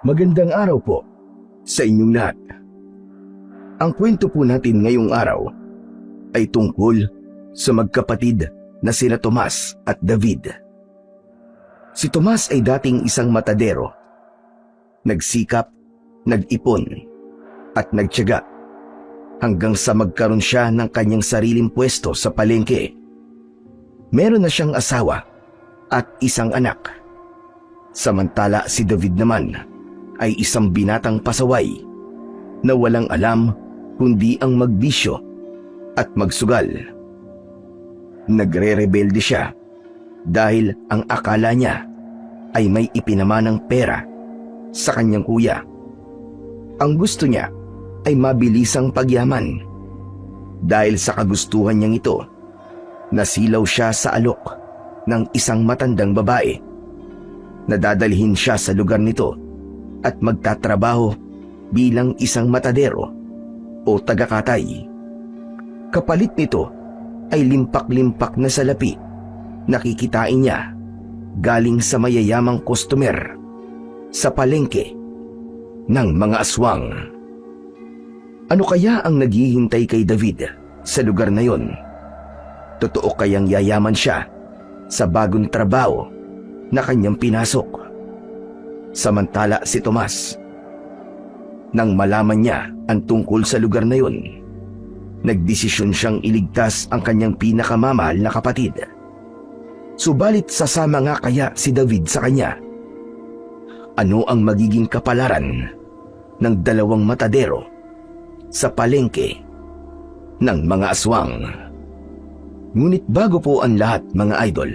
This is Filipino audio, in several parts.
Magandang araw po sa inyong lahat. Ang kwento po natin ngayong araw ay tungkol sa magkapatid na sina Tomas at David. Si Tomas ay dating isang matadero. Nagsikap, nag-ipon, at nagtiyaga hanggang sa magkaroon siya ng kanyang sariling pwesto sa palengke. Meron na siyang asawa at isang anak. Samantala si David naman ay isang binatang pasaway na walang alam kundi ang magbisyo at magsugal. Nagre-rebelde siya dahil ang akala niya ay may ipinamanang pera sa kanyang kuya. Ang gusto niya ay mabilisang pagyaman. Dahil sa kagustuhan niyang ito, nasilaw siya sa alok ng isang matandang babae. Nadadalhin siya sa lugar nito at magtatrabaho bilang isang matadero o tagakatay. Kapalit nito ay limpak-limpak na salapi na kikitain niya galing sa mayayamang customer sa palengke ng mga aswang. Ano kaya ang naghihintay kay David sa lugar na yon? Totoo kayang yayaman siya sa bagong trabaho na kanyang pinasok? Samantala si Tomas, nang malaman niya ang tungkol sa lugar na yun, nagdesisyon siyang iligtas ang kanyang pinakamamahal na kapatid. Subalit sasama nga kaya si David sa kanya? Ano ang magiging kapalaran ng dalawang matadero sa palengke ng mga aswang? Ngunit bago po ang lahat, mga idol,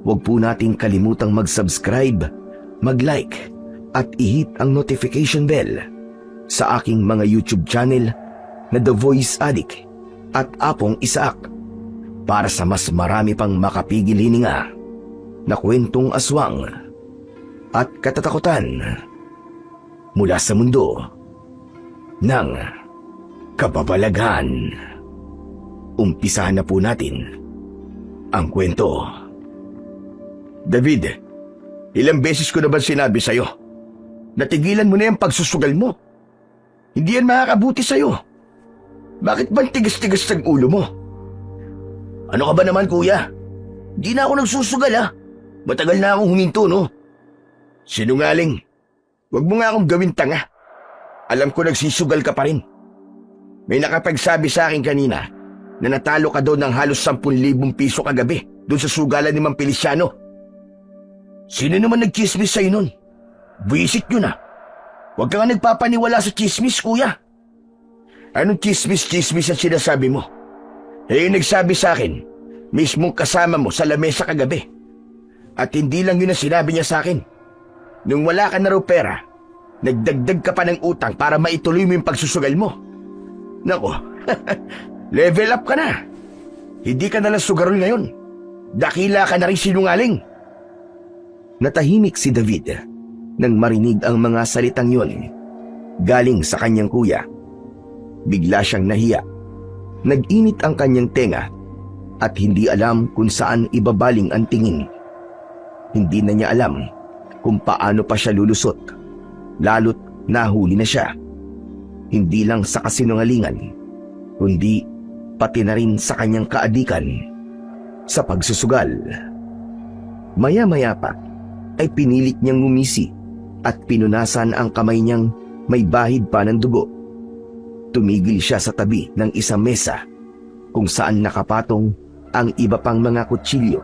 huwag po nating kalimutang mag-subscribe, mag-like at i-hit ang notification bell sa aking mga YouTube channel na The Voice Addict at Apong Isaak para sa mas marami pang makapigil hininga na kwentong aswang at katatakutan mula sa mundo ng kababalaghan. Umpisahan na po natin ang kwento. David, ilang beses ko na ba sinabi sa'yo? Natigilan mo na yung pagsusugal mo. Hindi yan makakabuti sa'yo. Bakit ba tigas-tigas ng ulo mo? Ano ka ba naman, kuya? Di na ako nagsusugal, ha? Matagal na akong huminto, no? Sinungaling. Huwag mo nga akong gawin tanga. Alam ko nagsisugal ka pa rin. May nakapagsabi sa akin kanina na natalo ka daw ng halos 10,000 piso kagabi doon sa sugalan ni Mang Feliciano. Sino naman nagchismis sa'yo nun? Visit nyo na. Huwag ka nga nagpapaniwala sa chismis, kuya. Anong chismis ang sinasabi mo? Eh, yung nagsabi sa akin, mismong kasama mo sa lamesa kagabi. At hindi lang yun ang sinabi niya sa akin. Nung wala ka na raw pera, nagdagdag ka pa ng utang para maituloy mo yung pagsusugal mo. Nako, level up ka na. Hindi ka nalang sugarol ngayon. Dakila ka na rin sinungaling. Natahimik si David nang marinig ang mga salitang yon galing sa kanyang kuya. Bigla siyang nahiya. Nag-init ang kanyang tenga at hindi alam kung saan ibabaling ang tingin. Hindi na niya alam kung paano pa siya lulusot, lalo't nahuli na siya. Hindi lang sa kasinungalingan, kundi pati na rin sa kanyang kaadikan sa pagsusugal. Maya-maya pa ay pinilit niyang ngumisi at pinunasan ang kamay niyang may bahid pa ng dugo. Tumigil siya sa tabi ng isang mesa kung saan nakapatong ang iba pang mga kutsilyo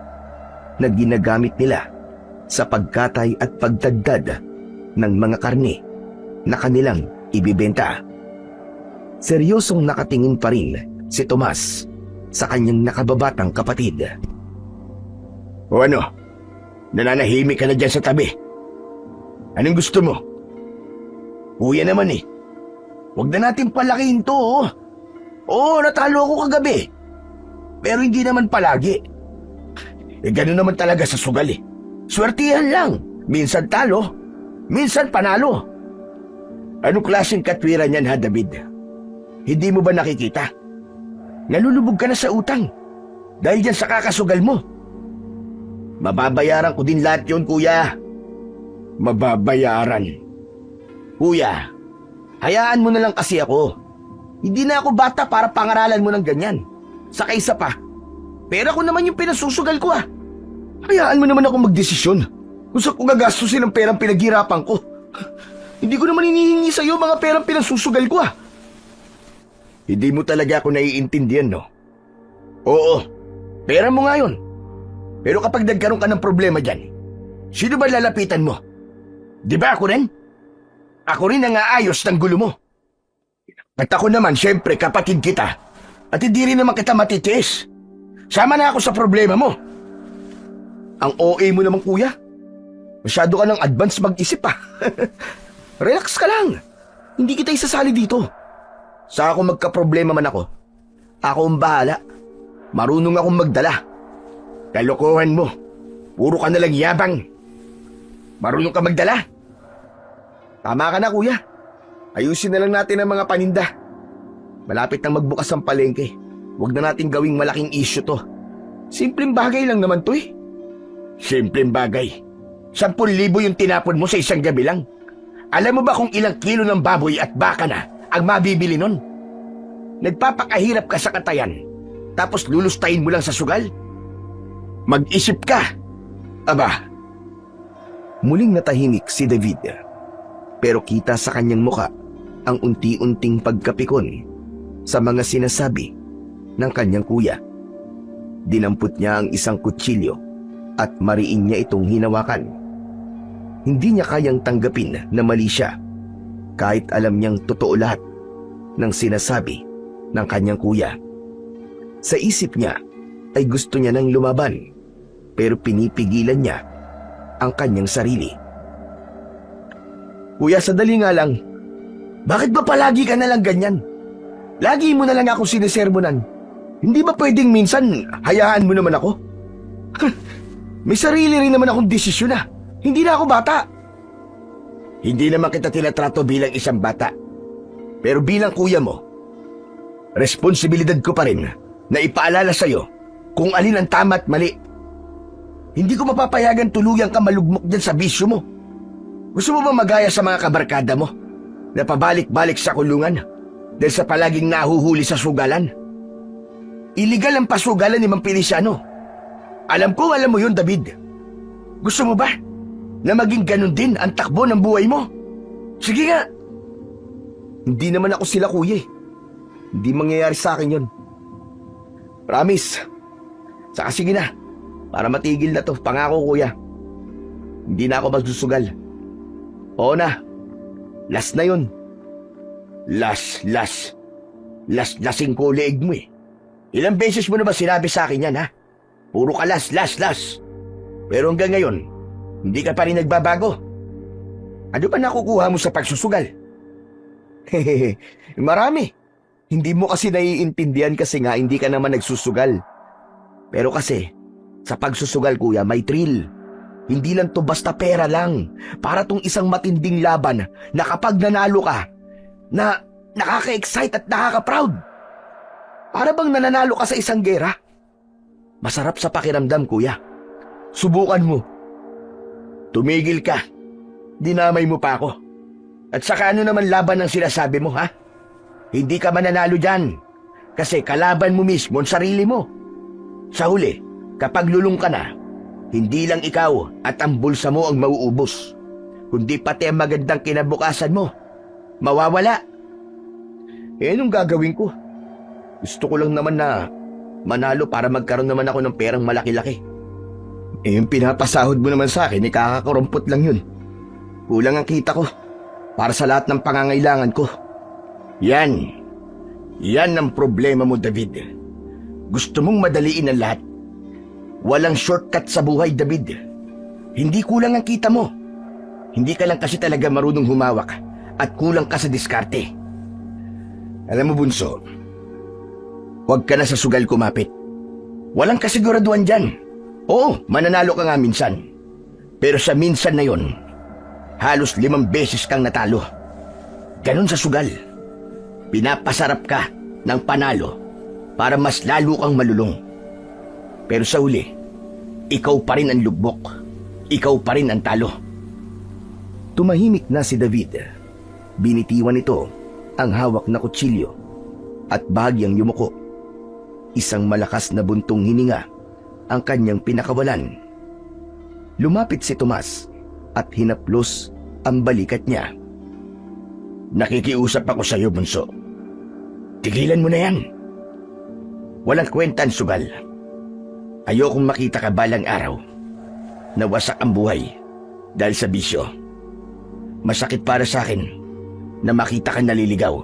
na ginagamit nila sa pagkatay at pagdagdad ng mga karne na kanilang ibibenta. Seryosong nakatingin pa rin si Tomas sa kanyang nakababatang kapatid. O ano? Nananahimik ka na dyan sa tabi. Anong gusto mo? Kuya naman eh. Huwag na natin palakihin to, oh. Oo, natalo ako kagabi. Pero hindi naman palagi. Eh, gano'n naman talaga sa sugal eh. Swertihan lang. Minsan talo, minsan panalo. Anong klaseng katwiran yan, ha, David? Hindi mo ba nakikita? Nalulubog ka na sa utang dahil dyan sa kakasugal mo. Mababayaran ko din lahat yon, kuya. Mababayaran. Kuya, hayaan mo na lang kasi ako. Hindi na ako bata para pangaralan mo ng ganyan. Saka isa pa, pera ko naman yung pinasusugal ko ah. Hayaan mo naman ako magdesisyon kung saan ko gagastusin ang perang pinaghirapan ko. Hindi ko naman hinihingi sa'yo mga perang pinasusugal ko ah. Hindi mo talaga ako naiintindihan, no? Oo, pera mo nga yun. Pero kapag nagkaroon ka ng problema dyan, sino ba lalapitan mo? Di ba ako rin? Ako rin ang aayos ng gulo mo. At ako naman, syempre, kapatid kita. At hindi rin naman kita matitiis. Sama na ako sa problema mo. Ang OA mo naman, kuya. Masyado ka ng advance mag-isip ah. Relax ka lang. Hindi kita isasali dito. Sa ako magka-problema man ako ang bahala. Marunong akong magdala. Kalokohan mo. Puro ka nalang yabang. Marunong ka magdala. Tama ka na, kuya. Ayusin na lang natin ang mga paninda. Malapit nang magbukas ang palengke. Huwag na natin gawing malaking issue to. Simpleng bagay lang naman to eh. Simpleng bagay. 10,000 yung tinapon mo sa isang gabi lang. Alam mo ba kung ilang kilo ng baboy at baka na ang mabibili nun? Nagpapakahirap ka sa katayan, tapos lulustayin mo lang sa sugal? Mag-isip ka! Aba! Muling natahimik si David, pero kita sa kanyang muka ang unti-unting pagkapikon sa mga sinasabi ng kanyang kuya. Dinampot niya ang isang kutsilyo at mariin niya itong hinawakan. Hindi niya kayang tanggapin na mali siya, kahit alam niyang totoo lahat ng sinasabi ng kanyang kuya. Sa isip niya ay gusto niya nang lumaban, pero pinipigilan niya ang kanyang sarili. Kuya, sadali nga lang. Bakit ba palagi ka na lang ganyan? Lagi mo na lang akong sinisermonan. Hindi ba pwedeng minsan hayaan mo naman ako? May sarili rin naman akong desisyon na. Hindi na ako bata. Hindi naman kita tinatrato bilang isang bata. Pero bilang kuya mo, responsibilidad ko pa rin na ipaalala sa'yo kung alin ang tama at mali. Hindi ko mapapayagan tuluyang ka malugmok dyan sa bisyo mo. Gusto mo ba magaya sa mga kabarkada mo na pabalik-balik sa kulungan dahil sa palaging nahuhuli sa sugalan? Iligal ang pasugalan ni Mang Feliciano. Alam mo yun, David. Gusto mo ba na maging ganun din ang takbo ng buhay mo? Sige nga. Hindi naman ako sila, kuya. Hindi mangyayari sa akin yun. Promise. Saka sige na. Para matigil na to. Pangako, kuya. Hindi na ako magsusugal. Oo na. Last na yun. Lasing ko leeg mo eh. Ilang beses mo na ba sinabi sa akin yan, ha? Puro ka las. Pero hanggang ngayon, hindi ka pa rin nagbabago. Ano ba nakukuha mo sa pagsusugal? Hehehe, marami. Hindi mo kasi naiintindihan kasi nga hindi ka naman nagsusugal. Pero kasi, sa pagsusugal, kuya, may thrill. Hindi lang to basta pera lang. Para tong isang matinding laban na kapag nanalo ka, na nakaka-excite at nakaka-proud. Para bang nananalo ka sa isang gera? Masarap sa pakiramdam, kuya. Subukan mo. Tumigil ka. Dinamay mo pa ako. At saka ano naman laban ang sinasabi mo, ha? Hindi ka mananalo dyan. Kasi kalaban mo mismo ang sarili mo. Sa huli, kapag lulong ka na, hindi lang ikaw at ang bulsa mo ang mauubos, kundi pati ang magandang kinabukasan mo. Mawawala. Anong gagawin ko? Gusto ko lang naman na manalo para magkaroon naman ako ng perang malaki-laki. Yung pinapasahod mo naman sa akin, kakakarumpot lang yun. Kulang ang kita ko para sa lahat ng pangangailangan ko. Yan ang problema mo, David. Gusto mong madaliin ang lahat. Walang shortcut sa buhay, David. Hindi kulang ang kita mo. Hindi ka lang kasi talaga marunong humawak at kulang ka sa diskarte. Alam mo, bunso, huwag ka na sa sugal kumapit. Walang kasiguraduhan dyan. Oo, mananalo ka nga minsan. Pero sa minsan na yon, halos 5 beses kang natalo. Ganon sa sugal. Pinapasarap ka ng panalo para mas lalo kang malulong. Pero sa uli, ikaw pa rin ang lubok. Ikaw pa rin ang talo. Tumahimik na si David Binitiwan nito ang hawak na kutsilyo at bahagyang yumuko. Isang malakas na buntong hininga ang kanyang pinakawalan. Lumapit si Tomas at hinaplos ang balikat niya. Nakikiusap ako sa iyo, bunso. Tigilan mo na yan. Walang kwentang sugal. Ayokong makita ka balang araw na wasak ang buhay dahil sa bisyo. Masakit para sa akin na makita ka naliligaw.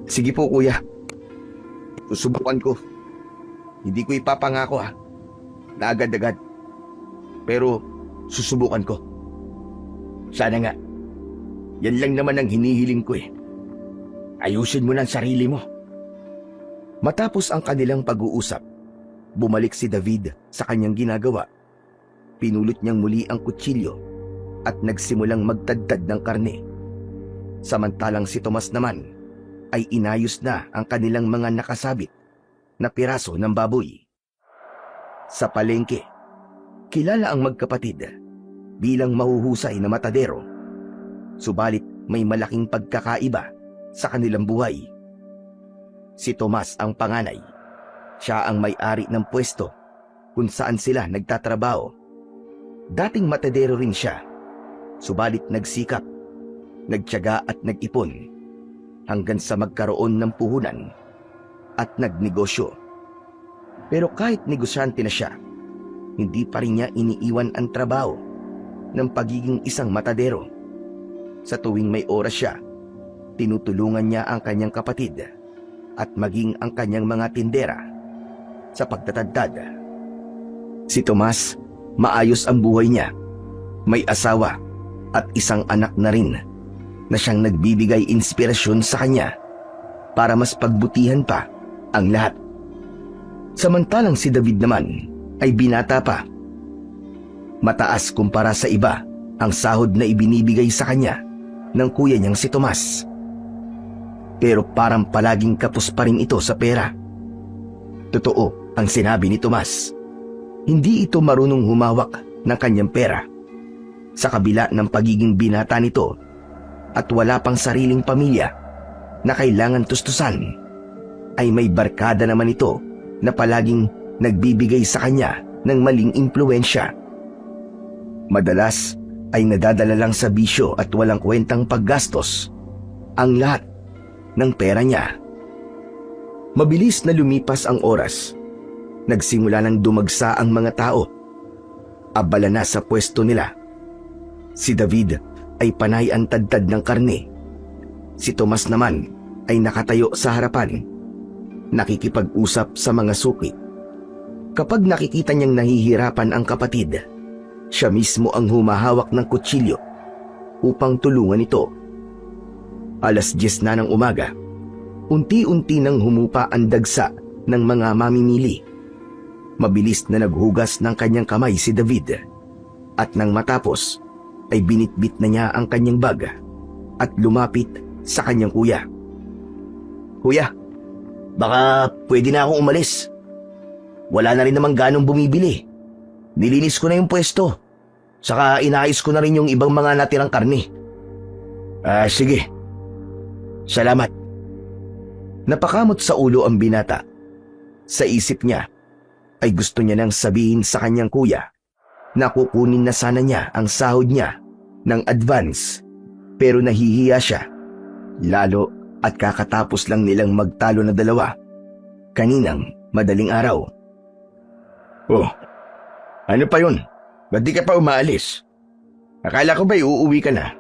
Sige po, kuya. Susubukan ko. Hindi ko ipapangako na agad-agad. Pero susubukan ko. Sana nga. Yan lang naman ang hinihiling ko eh. Ayusin mo ng sarili mo. Matapos ang kanilang pag-uusap, bumalik si David sa kanyang ginagawa. Pinulot niyang muli ang kutsilyo at nagsimulang magtadtad ng karne. Samantalang si Tomas naman ay inayos na ang kanilang mga nakasabit na piraso ng baboy. Sa palengke, kilala ang magkapatid bilang mahuhusay na matadero. Subalit may malaking pagkakaiba sa kanilang buhay. Si Tomas ang panganay. Siya ang may-ari ng pwesto kung saan sila nagtatrabaho. Dating matadero rin siya, subalit nagsikap, nagtiyaga at nag-ipon hanggang sa magkaroon ng puhunan at nagnegosyo. Pero kahit negosyante na siya, hindi pa rin niya iniiwan ang trabaho ng pagiging isang matadero. Sa tuwing may oras siya, tinutulungan niya ang kanyang kapatid at maging ang kanyang mga tindera sa pagtatadtad. Si Tomas, maayos ang buhay niya. May asawa at isang anak na rin na siyang nagbibigay inspirasyon sa kanya para mas pagbutihan pa ang lahat. Samantalang si David naman ay binata pa. Mataas kumpara sa iba ang sahod na ibinibigay sa kanya ng kuya niyang si Tomas. Pero parang palaging kapos pa rin ito sa pera. Totoo ang sinabi ni Tomas. Hindi ito marunong humawak ng kanyang pera. Sa kabila ng pagiging binata nito at wala pang sariling pamilya na kailangan tustusan, ay may barkada naman ito na palaging nagbibigay sa kanya ng maling impluwensya. Madalas ay nadadala lang sa bisyo at walang kwentang paggastos ang lahat ng pera niya. Mabilis na lumipas ang oras. Nagsimula nang dumagsa ang mga tao. Abala na sa pwesto nila. Si David ay panay ang tadtad ng karne. Si Tomas naman ay nakatayo sa harapan, nakikipag-usap sa mga suki. Kapag nakikita niyang nahihirapan ang kapatid, siya mismo ang humahawak ng kutsilyo upang tulungan ito. 10:00 na ng umaga, unti-unti nang humupa ang dagsa ng mga mamimili. Mabilis na naghugas ng kanyang kamay si David at nang matapos ay binitbit na niya ang kanyang bag at lumapit sa kanyang kuya. Kuya, baka pwede na akong umalis. Wala na rin namang ganong bumibili. Nilinis ko na yung pwesto. Saka inayos ko na rin yung ibang mga natirang karne. Sige. Salamat. Napakamot sa ulo ang binata. Sa isip niya ay gusto niya nang sabihin sa kanyang kuya na kukunin na sana niya ang sahod niya ng advance, pero nahihiya siya, lalo at kakatapos lang nilang magtalo na dalawa kaninang madaling araw. Oh, ano pa yun? Ba't di ka pa umaalis? Akala ko ba'y uuwi ka na?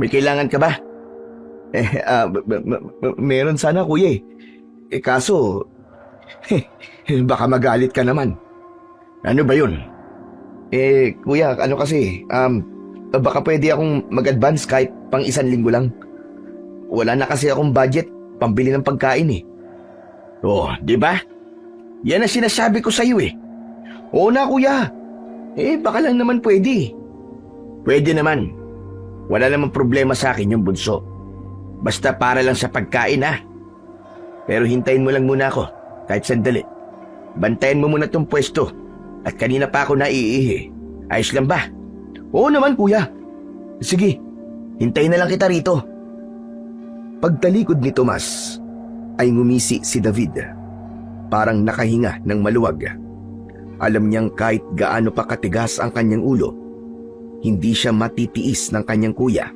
May kailangan ka ba? Meron sana, kuya eh. Kaso, baka magalit ka naman. Ano ba yun? Kuya, ano kasi, baka pwede akong mag-advance kahit pang 1 linggo lang. Wala na kasi akong budget pambili ng pagkain eh. Oh, di ba? Yan ang sinasabi ko sa'yo eh. Oo na, kuya. Baka lang naman pwede. Pwede naman. Wala namang problema sa akin yung bunso. Basta para lang sa pagkain ha. Pero hintayin mo lang muna ako kahit sandali. Bantayan mo muna tong pwesto. At kanina pa ako naiihi. Ayos lang ba? Oo naman, kuya. Sige, Hintayin na lang kita rito. Pagtalikod ni Tomas, ay ngumisi si David. Parang nakahinga ng maluwag. Alam niyang kahit gaano pa katigas ang kanyang ulo, hindi siya matitiis ng kanyang kuya.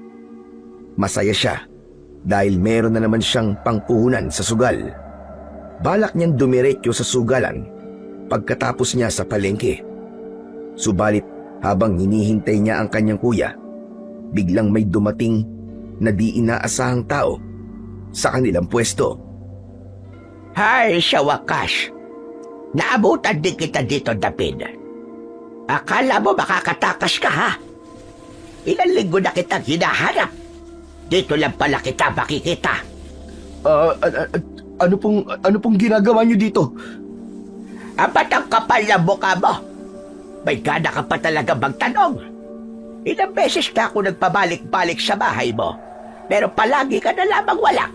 Masaya siya dahil meron na naman siyang pangpuhunan sa sugal. Balak niyang dumiretso sa sugalan pagkatapos niya sa palengke. Subalit habang hinihintay niya ang kanyang kuya, biglang may dumating na di inaasahang tao sa kanilang pwesto. Hay, sa wakas. Naabutan din kita dito, David. Akala mo makakatakas ka, ha? Ilang linggo na kitang hinahanap. Dito lang pala kita makikita. Ano pong ginagawa niyo dito? Apat ang kapal na mukha mo. May gana ka pa talaga magtanong. Ilang beses na ako nagpabalik-balik sa bahay mo, pero palagi ka na lamang wala.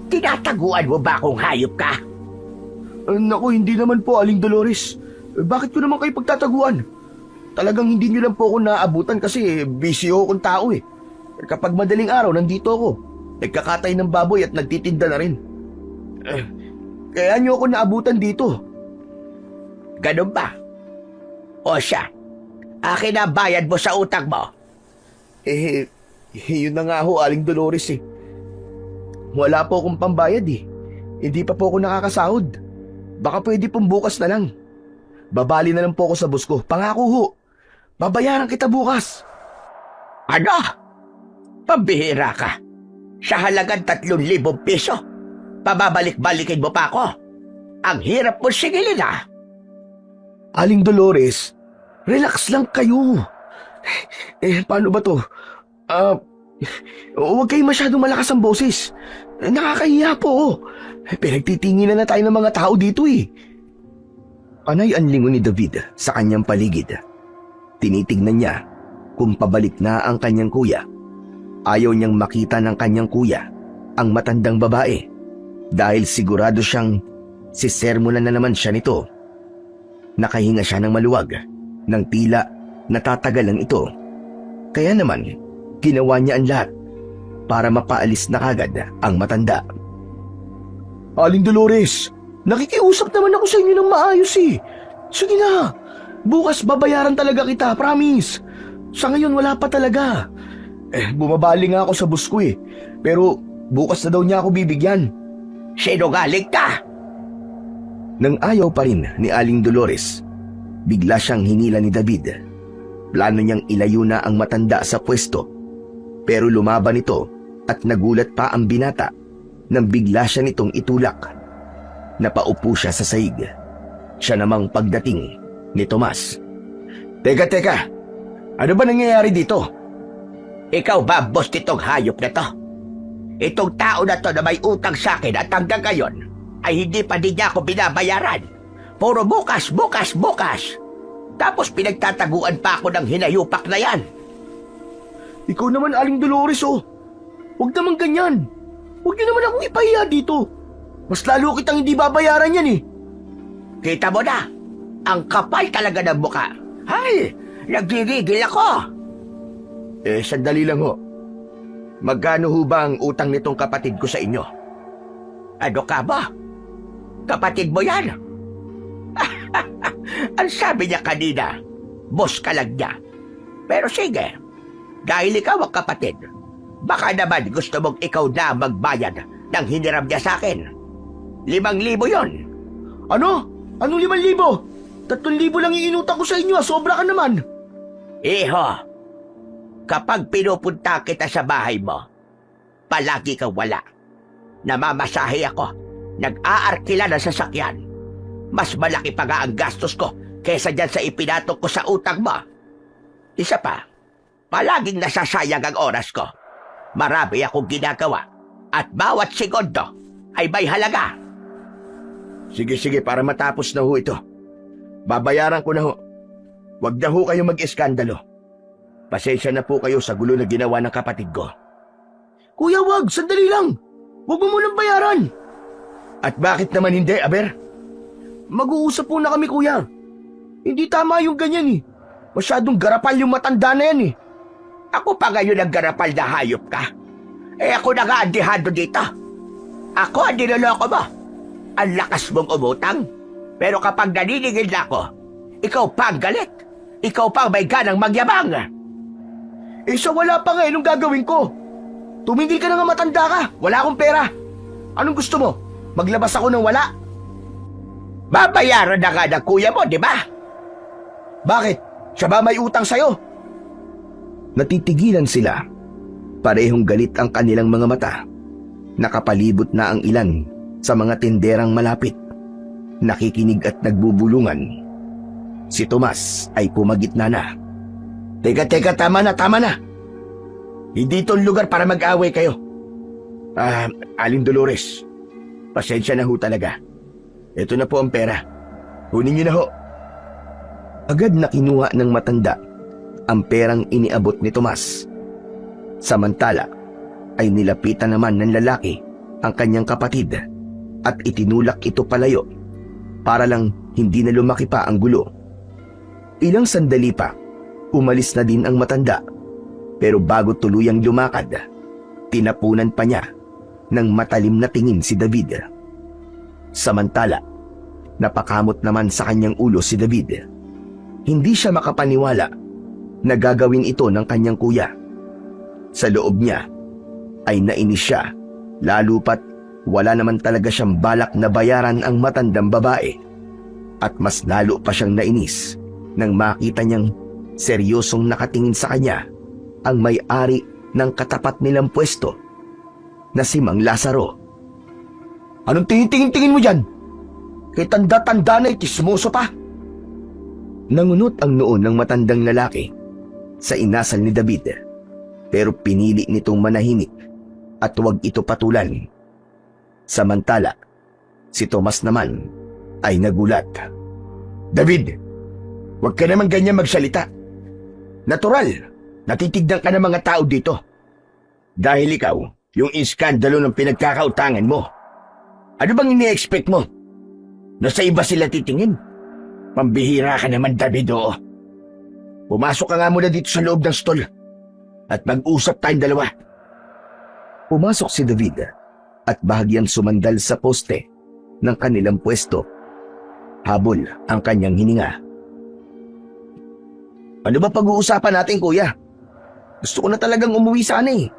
Tinataguan mo ba akong hayop ka? Naku, hindi naman po, Aling Dolores. Bakit ko naman kayo pagtataguan? Talagang hindi niyo lang po ako naabutan kasi busy ako kong tao eh. Kapag madaling araw, nandito ako. Nagkakatay ng baboy at nagtitinda na rin. Kaya niyo ako naabutan dito. Ganun ba? O siya, akin na bayad mo sa utang mo. Yun na nga ho, Aling Dolores eh. Wala po akong pambayad eh. Hindi pa po ako nakakasahod. Baka pwede pong bukas na lang. Babali na lang po ako sa bus ko. Pangako ho. Babayaran kita bukas. Ano? Pambihira ka. Sa halagang 3,000 piso. Pababalik-balikin mo pa ako. Ang hirap mo sigilin, ha? Aling Dolores, relax lang kayo. Paano ba to? Huwag kayo masyadong malakas ang boses. Nakakahiya po. Pinagtitinginan na tayo ng mga tao dito eh. Panay ang lingon ni David sa kanyang paligid. Tinitignan niya kung pabalik na ang kanyang kuya. Ayaw niyang makita ng kanyang kuya ang matandang babae dahil sigurado siyang sisermonan na naman siya nito. Nakahinga siya ng maluwag nang tila natatagalan ito. Kaya naman, ginawa niya ang lahat para mapaalis na kagad ang matanda. Aling Dolores, nakikiusap naman ako sa inyo ng maayos eh. Sige na, bukas babayaran talaga kita, promise. Sa ngayon wala pa talaga. Bumabali nga ako sa bus ko eh. Pero bukas na daw niya ako bibigyan. Sinungaling ka! Nang ayaw pa rin ni Aling Dolores, bigla siyang hinila ni David. Plano niyang ilayo na ang matanda sa pwesto. Pero lumaban ito at nagulat pa ang binata nang bigla siya nitong itulak. Napaupo siya sa sahig. Siya namang pagdating ni Tomas. Teka, ano ba nangyayari dito? Ikaw ba ang boss nitong hayop na to? Itong tao na to na may utang sa akin at hanggang ngayon ay hindi pa din niya ako binabayaran. Puro bukas. Tapos pinagtataguan pa ako ng hinayupak na yan. Ikaw naman, Aling Dolores, oh. Huwag naman ganyan. Huwag niyo naman akong ipahiya dito. Mas lalo kitang hindi babayaran yan eh. Kita mo na, ang kapal talaga ng mukha. Hay, nagririgil ako. Sandali lang ho. Magkano ho ba ang utang nitong kapatid ko sa inyo? Ano ka ba? Kapatid mo yan? Ang sabi niya kanina, boss ka lang niya. Pero sige, dahil ikaw ang kapatid, baka naman gusto mong ikaw na magbayad ng hiniram niya sa akin. 5,000 yon. Ano? Anong 5,000? 3,000 lang iinutang ko sa inyo, sobra ka naman. Iho, kapag pinupunta kita sa bahay mo, palagi kang wala. Namamasahe ako, nag-aarkila ng sasakyan. Mas malaki pa nga ang gastos ko kesa dyan sa ipinatok ko sa utang mo. Isa pa, palaging nasasayang ang oras ko. Marami akong ginagawa at bawat segundo ay may halaga. Sige, para matapos na ho ito. Babayaran ko na ho. Huwag na ho kayo mag-eskandalo. Pasensya na po kayo sa gulo na ginawa ng kapatid ko. Kuya, wag! Sandali lang! Huwag mo munang bayaran! At bakit naman hindi, Aber? Mag-uusap po na kami, kuya. Hindi tama yung ganyan eh. Masyadong garapal yung matanda na yan eh. Ako pa ngayon ang garapal na hayop ka. Ako na nga ang dihado dito. Ako ang niloloko mo. Ang lakas mong umutang. Pero kapag naniningil na ako, ikaw pa ang galit. Ikaw pa ang may ganang magyabang. So wala pa nga anong gagawin ko? Tumigil ka na nga, matanda ka. Wala akong pera. Anong gusto mo? Maglabas ako ng wala? Babayaran na nga ng kuya mo, di ba? Bakit? Siya ba may utang sa'yo? Natitigilan sila. Parehong galit ang kanilang mga mata. Nakapalibot na ang ilan sa mga tinderang malapit. Nakikinig at nagbubulungan. Si Tomas ay pumagitna na. Teka, tama na. Hindi itong lugar para mag-away kayo. Aling Dolores, pasensya na ho talaga. Ito na po ang pera. Kunin niyo na ho. Agad na kinuha ng matanda ang perang iniabot ni Tomas. Samantala, ay nilapitan naman ng lalaki ang kanyang kapatid at itinulak ito palayo para lang hindi na lumaki pa ang gulo. Ilang sandali pa, umalis na din ang matanda, pero bago tuluyang lumakad, tinapunan pa niya ng matalim na tingin si David. Samantala, napakamot naman sa kanyang ulo si David. Hindi siya makapaniwala na gagawin ito ng kanyang kuya. Sa loob niya ay nainis siya, lalo pat wala naman talaga siyang balak na bayaran ang matandang babae. At mas lalo pa siyang nainis nang makita niyang seryosong nakatingin sa kanya ang may-ari ng katapat nilang pwesto na si Mang Lazaro. Anong tingin-tingin mo dyan? Kay tanda-tanda na itismoso pa. Nangunot ang noon ng matandang lalaki sa inasal ni David, pero pinili nitong manahimik at huwag ito patulan. Samantala, si Tomas naman ay nagulat. David, huwag ka naman ganyan magsalita. Natural, natitignan ka ng mga tao dito. Dahil ikaw, yung iskandalo ng pinagkakautangan mo. Ano bang ini-expect mo? Na sa iba sila titingin? Pambihira ka naman, David, oo. Pumasok ka nga muna dito sa loob ng stall at mag-usap tayong dalawa. Pumasok si David at bahagyang sumandal sa poste ng kanilang pwesto. Habol ang kanyang hininga. Ano ba pag-uusapan natin, kuya? Gusto ko na talagang umuwi sana eh.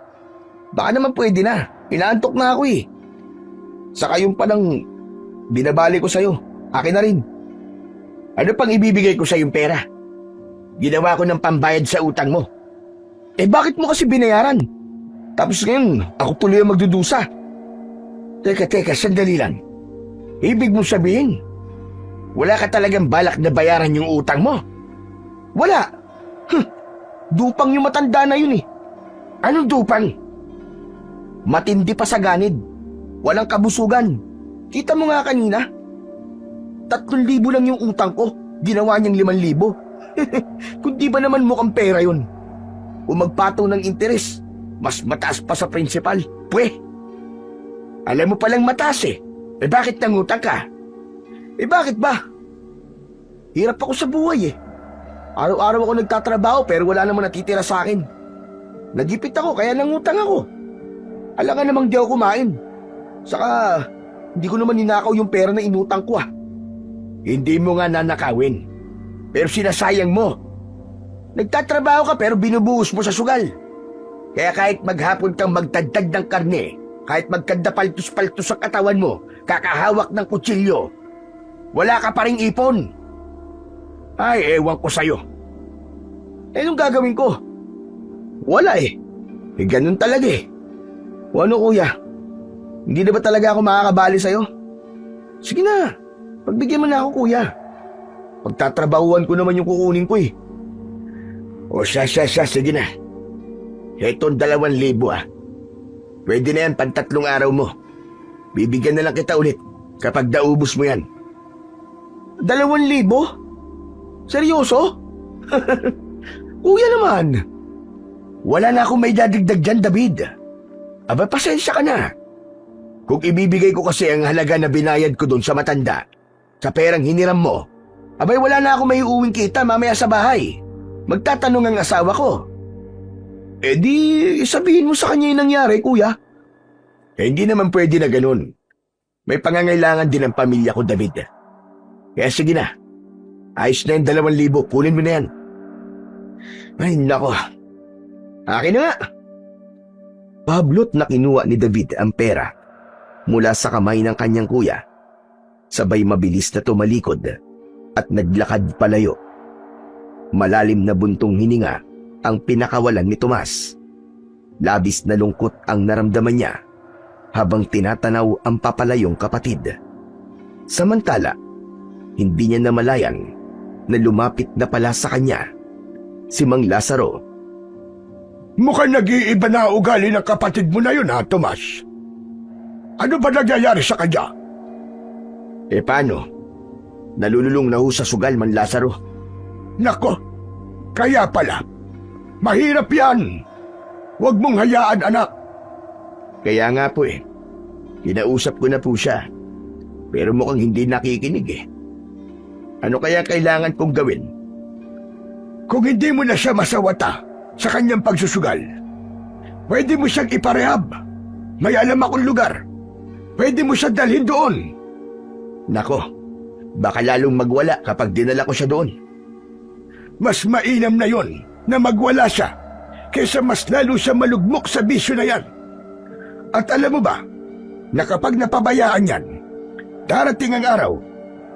Baka naman pwede na. Inaantok na ako eh. Saka yung palang binabali ko sa'yo, akin na rin. Ano pang ibibigay ko sa yung pera? Ginawa ko ng pambayad sa utang mo. Bakit mo kasi binayaran? Tapos ngayon, ako tuloy ang magdudusa. Teka, sandali lang. Ibig mo sabihin, wala ka talagang balak na bayaran yung utang mo? Wala. Dupang yung matanda na yun eh. Anong dupang? Matindi pa sa ganid. Walang kabusugan. Kita mo nga kanina. 3,000 lang yung utang ko. Ginawa niyang 5,000. Kung di ba naman mukhang pera yun? Kung magpatong ng interes, mas mataas pa sa principal. Pwe! Alam mo palang mataas eh. Bakit nangutang ka? Bakit ba? Hirap ako sa buhay eh. Araw-araw ako nagtatrabaho pero wala namang natitira sa akin. Nagipit ako kaya nangutang ako. Alangan namang di ako kumain. Saka, hindi ko naman ninakaw yung pera na inutang ko ah. Hindi mo nga nanakawin. Pero sinasayang mo. Nagtatrabaho ka pero binubuhos mo sa sugal. Kaya kahit maghapon kang magtagtag ng karne, kahit magkandapaltos-paltos sa katawan mo, kakahawak ng kutsilyo, wala ka pa ring ipon. Ay, ewan ko sa'yo. Anong gagawin ko? Wala eh. Ganun talaga eh. O ano kuya? Hindi na ba talaga ako makakabali sa'yo? Sige na, pagbigyan mo na ako kuya. Pagtatrabahuan ko naman yung kukunin ko eh. O siya, sige na. Ito 2,000 ah. Pwede na yan 3 araw mo. Bibigyan na lang kita ulit kapag naubos mo yan. 2,000? Seryoso? Kuya naman. Wala na akong may dadagdag dyan, David. Aba, pasensya ka na. Kung ibibigay ko kasi ang halaga na binayad ko doon sa matanda, sa perang hiniram mo, abay wala na akong may uuwing kita mamaya sa bahay. Magtatanong ang asawa ko. Eh di, sabihin mo sa kanya yung nangyari, kuya. Eh, hindi naman pwede na ganun. May pangangailangan din ang pamilya ko, David. Kaya sige na. Ayos na yung 2,000. Kunin mo na yan. Ay, nako. Akin na nga. Pablot na kinuha ni David ang pera mula sa kamay ng kanyang kuya. Sabay mabilis na tumalikod at naglakad palayo. Malalim na buntong hininga ang pinakawalan ni Tomas. Labis na lungkot ang naramdaman niya habang tinatanaw ang papalayong kapatid. Samantala, hindi niya namalayan na lumapit na pala sa kanya si Mang Lazaro. Mukhang nag-iiba na ugali ng kapatid mo na yun, ha, Tomas? Ano ba nangyayari sa kanya? Eh paano? Nalululong na ho sa sugal, Mang Lazaro. Nako, kaya pala. Mahirap yan. Huwag mong hayaan, anak. Kaya nga po eh. Kinausap ko na po siya. Pero mukhang hindi nakikinig eh. Ano kaya kailangan kong gawin? Kung hindi mo na siya masawata sa kanyang pagsusugal, pwede mo siyang iparehab. May alam akong lugar. Pwede mo siya dalhin doon. Nako, baka lalong magwala kapag dinala ko siya doon. Mas mainam na yon na magwala siya kaysa mas lalo siya malugmok sa bisyo na yan. At alam mo ba, na kapag napabayaan yan, darating ang araw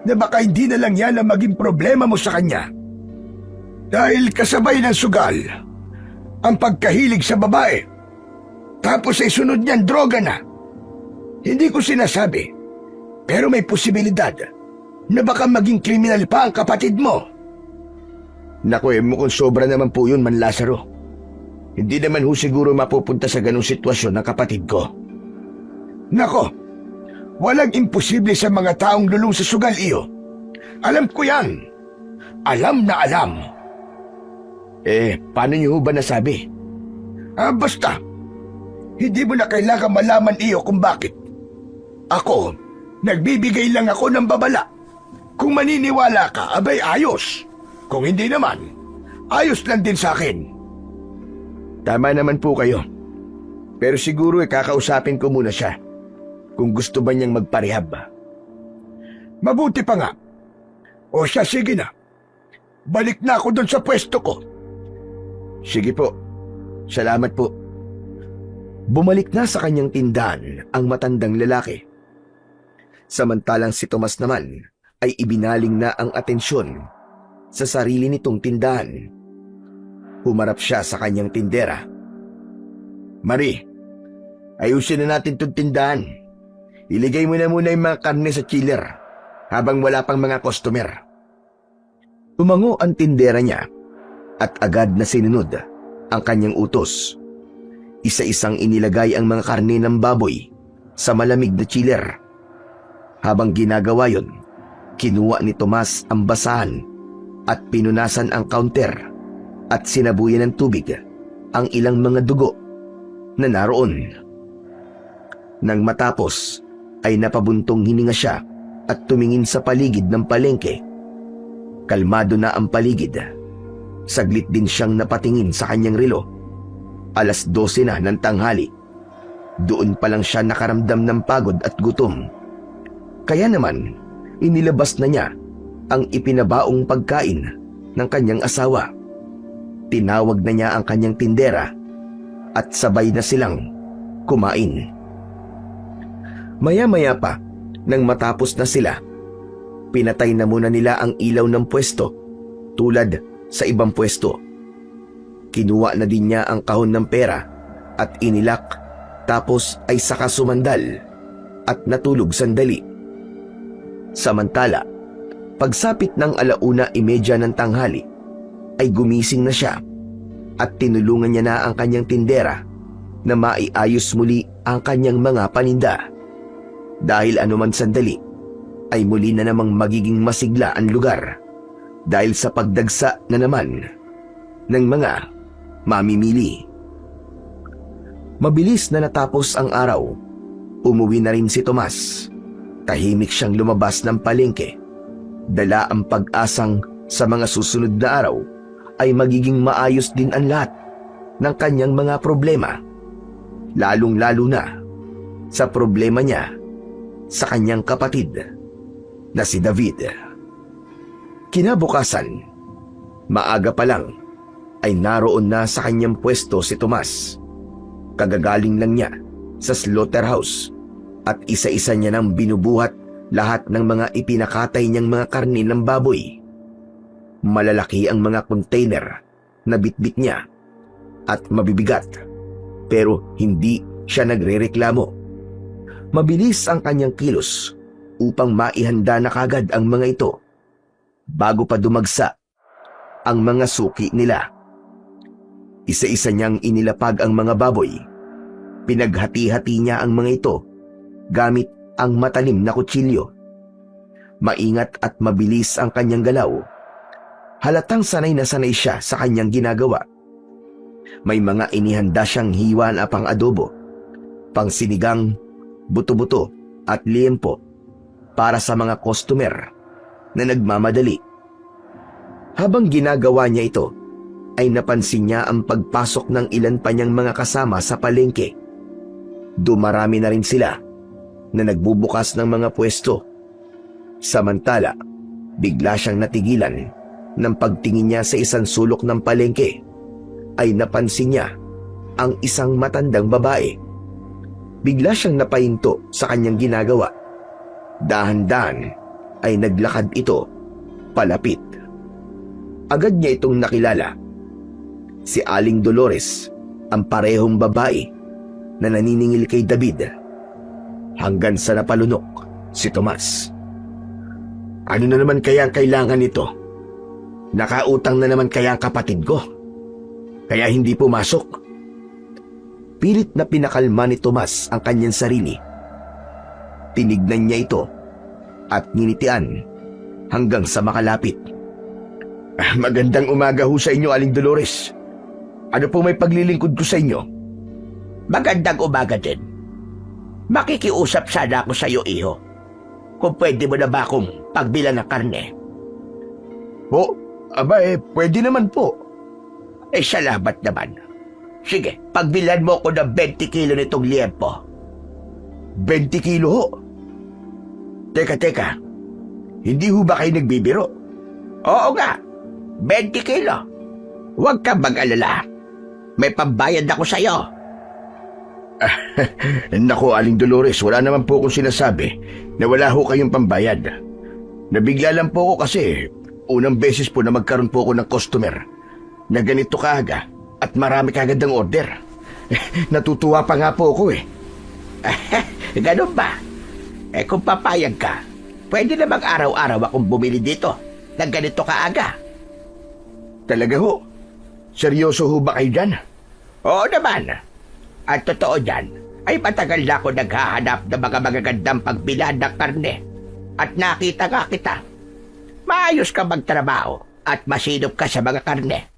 na baka hindi na lang yan ang maging problema mo sa kanya. Dahil kasabay ng sugal, ang pagkahilig sa babae, tapos ay sunod niyan droga na. Hindi ko sinasabi, pero may posibilidad na baka maging kriminal pa ang kapatid mo. Naku eh, mukhang sobra naman po yun, Man Lazaro. Hindi naman ho siguro mapupunta sa ganung sitwasyon ng kapatid ko. Nako, walang imposible sa mga taong lulong sa sugal, iyo. Alam ko yan. Alam na alam. Eh, paano niyo ho ba nasabi? Basta, hindi mo na kailangan malaman, iyo, kung bakit. Ako, nagbibigay lang ako ng babala. Kung maniniwala ka, abay ayos. Kung hindi naman, ayos lang din sa akin. Tama naman po kayo. Pero siguro kakausapin ko muna siya kung gusto ba niyang magparehab. Mabuti pa nga. O siya, sige na. Balik na ako doon sa pwesto ko. Sige po. Salamat po. Bumalik na sa kanyang tindahan ang matandang lalaki. Samantalang si Tomas naman ay ibinaling na ang atensyon sa sarili nitong tindahan. Humarap siya sa kanyang tindera. Marie, ayusin na natin itong tindahan. Iligay mo na muna yung mga karne sa chiller habang wala pang mga customer. Tumango ang tindera niya at agad na sinunod ang kanyang utos. Isa-isang inilagay ang mga karne ng baboy sa malamig na chiller. Habang ginagawa yon, kinuha ni Tomas ang basahan at pinunasan ang counter at sinabuyan ng tubig ang ilang mga dugo na naroon. Nang matapos ay napabuntong hininga siya at tumingin sa paligid ng palengke. Kalmado na ang paligid. Saglit din siyang napatingin sa kanyang relo. 12:00 na ng tanghali. Doon pa lang siya nakaramdam ng pagod at gutom. Kaya naman, inilabas na niya ang ipinabaong pagkain ng kanyang asawa. Tinawag na niya ang kanyang tindera at sabay na silang kumain. Maya-maya pa, nang matapos na sila, pinatay na muna nila ang ilaw ng pwesto tulad sa ibang pwesto. Kinuha na din niya ang kahon ng pera at inilak, tapos ay saka sumandal at natulog sandali. Samantala, pagsapit ng 1:30 ng tanghali, ay gumising na siya at tinulungan niya na ang kanyang tindera na maiayos muli ang kanyang mga paninda. Dahil anuman sandali, ay muli na namang magiging masigla ang lugar dahil sa pagdagsa na naman ng mga mamimili. Mabilis na natapos ang araw. Umuwi na rin si Tomas. Tahimik siyang lumabas ng palengke. Dala ang pag-asang sa mga susunod na araw ay magiging maayos din ang lahat ng kanyang mga problema, lalong-lalo na sa problema niya sa kanyang kapatid na si David. Kinabukasan, maaga pa lang ay naroon na sa kanyang pwesto si Tomas. Kagagaling lang niya sa slaughterhouse at isa-isa niya nang binubuhat lahat ng mga ipinakatay niyang mga karne ng baboy. Malalaki ang mga container na bitbit niya at mabibigat, pero hindi siya nagrereklamo. Mabilis ang kanyang kilos upang maihanda na kagad ang mga ito bago pa dumagsa ang mga suki nila. Isa-isa niyang inilapag ang mga baboy. Pinaghati-hati niya ang mga ito gamit ang matalim na kutsilyo. Maingat at mabilis ang kanyang galaw. Halatang sanay na sanay siya sa kanyang ginagawa. May mga inihanda siyang hiwa na pang adobo, pang sinigang, buto-buto at liempo para sa mga customer na nagmamadali. Habang ginagawa niya ito, ay napansin niya ang pagpasok ng ilan pa niyang mga kasama sa palengke. Dumarami na rin sila na nagbubukas ng mga pwesto. Samantala, bigla siyang natigilan nang pagtingin niya sa isang sulok ng palengke ay napansin niya ang isang matandang babae. Bigla siyang napahinto sa kanyang ginagawa. Dahan-dahan ay naglakad ito palapit. Agad niya itong nakilala. Si Aling Dolores, ang parehong babae na naniningil kay David. Hanggang sa napalunok si Tomas. Ano na naman kaya ang kailangan nito? Nakautang na naman kaya ang kapatid ko? Kaya hindi pumasok? Pilit na pinakalma ni Tomas ang kanyang sarili. Tinignan niya ito at nginitian hanggang sa makalapit. Magandang umaga ho sa inyo, Aling Dolores. Ano po may paglilingkod ko sa inyo? Magandang umaga din. Makikiusap sana ako sa iyo, iho. Kung pwede mo na ba akong pagbilan ng karne? Po, pwede naman po. Salamat naman. Sige, pagbilan mo ko ng 20 kilo nitong liempo. 20 kilo ho? Teka. Hindi ho ba kayo nagbibiro? Oo nga, 20 kilo. Huwag kang mag-alala. May pambayad ako sa iyo. Naku, Aling Dolores, wala naman po akong sinasabi na wala ho kayong pambayad. Nabigla lang po ako kasi unang beses po na magkaroon po ako ng customer na ganito kaaga at marami kagad ng order. Natutuwa pa nga po ako eh. Ganun ba? Kung papayag ka, pwede na mag-araw-araw akong bumili dito ng ganito kaaga. Talaga ho? Seryoso ho ba kayo dyan? Oo naman. At totoo dyan, ay matagal na ako naghahanap ng mga magagandang pagbilhan ng karne. At nakita nga kita. Maayos ka magtrabaho at masinop ka sa mga karne.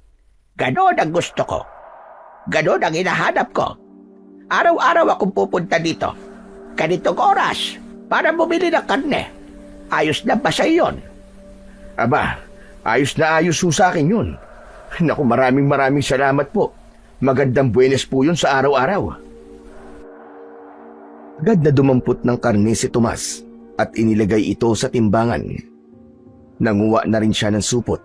Ganon ang gusto ko. Ganon ang hinahanap ko. Araw-araw akong pupunta dito. Ganitong oras para bumili ng karne. Ayos na ba sa iyon? Aba, ayos na ayos ho sa akin yun. Naku, maraming salamat po. Magandang buwenes po yun sa araw-araw. Agad na dumampot ng karne si Tomas at inilagay ito sa timbangan. Nanguha na rin siya ng supot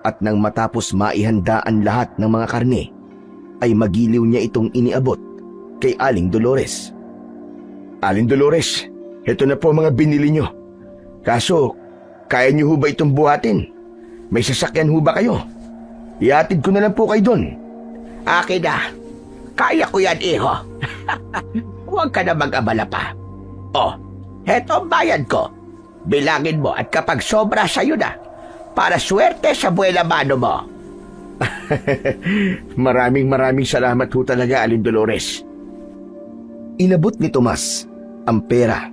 at nang matapos maihanda ang lahat ng mga karne, ay magiliw niya itong iniabot kay Aling Dolores. Aling Dolores, ito na po mga binili nyo. Kaso, kaya nyo ho ba itong buhatin? May sasakyan ho ba kayo? Iatid ko na lang po kayo doon. Akin na. Kaya ko yan, iho. Huwag ka na mag-abala pa. Heto ang bayad ko. Bilangin mo at kapag sobra sa'yo na, para swerte sa buwela mano mo. Maraming salamat ho talaga, Aling Dolores. Inabot ni Tomas ang pera.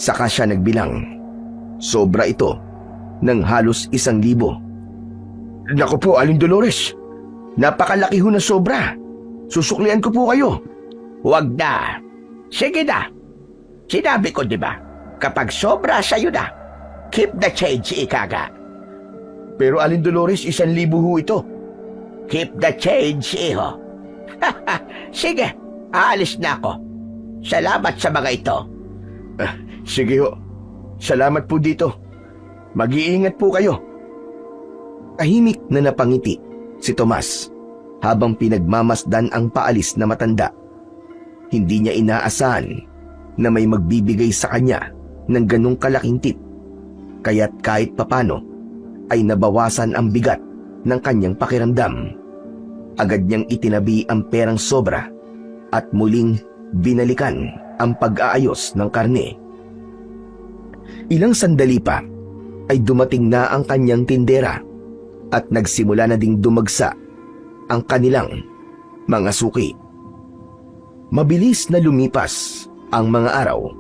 Saka siya nagbilang. Sobra ito ng halos 1,000. Naku po, Aling Dolores. Napakalaki ho na sobra. Susuklian ko po kayo. Huwag na. Sige na. Sinabi ko, di ba? Kapag sobra sa'yo na, keep the change, ikaga. Pero Aling Dolores, 1,000 ho ito. Keep the change, iho. Sige, aalis na ako. Salamat sa mga ito. Sige ho. Salamat po dito. Mag-iingat po kayo. Tahimik na napangiti si Tomas habang pinagmamasdan ang paalis na matanda. Hindi niya inaasahan na may magbibigay sa kanya ng ganong kalaking tip. Kaya't kahit papano ay nabawasan ang bigat ng kanyang pakiramdam. Agad niyang itinabi ang perang sobra at muling binalikan ang pag-aayos ng karne. Ilang sandali pa ay dumating na ang kanyang tindera at nagsimula na ding dumagsa ang kanilang mga suki. Mabilis na lumipas ang mga araw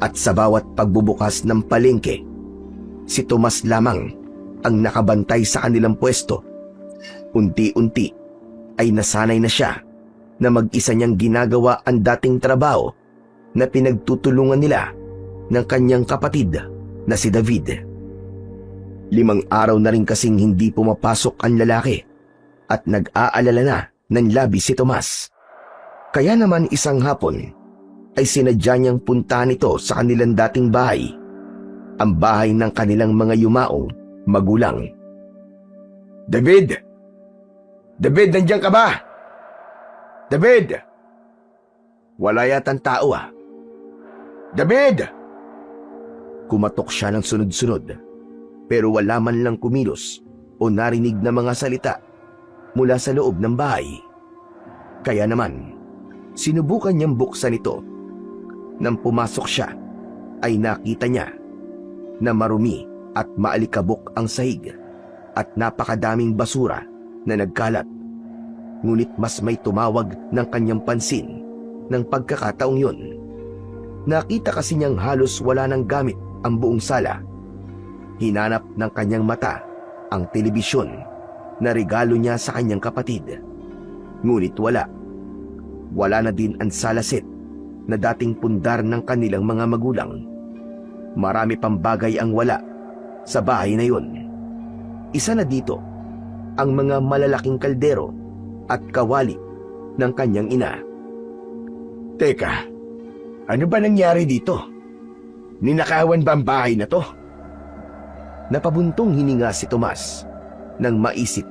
at sa bawat pagbubukas ng palengke, si Tomas lamang ang nakabantay sa kanilang pwesto. Unti-unti ay nasanay na siya na mag-isa niyang ginagawa ang dating trabaho na pinagtutulungan nila ng kanyang kapatid na si David. 5 araw na rin kasing hindi pumapasok ang lalaki at nag-aalala na ng labis si Tomas. Kaya naman isang hapon ay sinadya niyang puntahan ito sa kanilang dating bahay, ang bahay ng kanilang mga yumaong magulang. David! David, nandiyan ka ba? David! Wala yatang tao ah. David! Kumatok siya ng sunod-sunod, pero wala man lang kumilos o narinig na mga salita mula sa loob ng bahay. Kaya naman, sinubukan niyang buksan ito. Nang pumasok siya, ay nakita niya na marumi at maalikabok ang sahig at napakadaming basura na nagkalat. Ngunit mas may tumawag ng kanyang pansin ng pagkakataong yun. Nakita kasi niyang halos wala ng gamit ang buong sala. Hinanap ng kanyang mata ang telebisyon na regalo niya sa kanyang kapatid. Ngunit wala. Wala na din ang sala set na dating pundar ng kanilang mga magulang. Marami pang bagay ang wala sa bahay na yun. Isa na dito ang mga malalaking kaldero at kawali ng kanyang ina. Teka, ano ba nangyari dito? Ninakawan ba ang bahay na to? Napabuntong hininga si Tomas nang maisip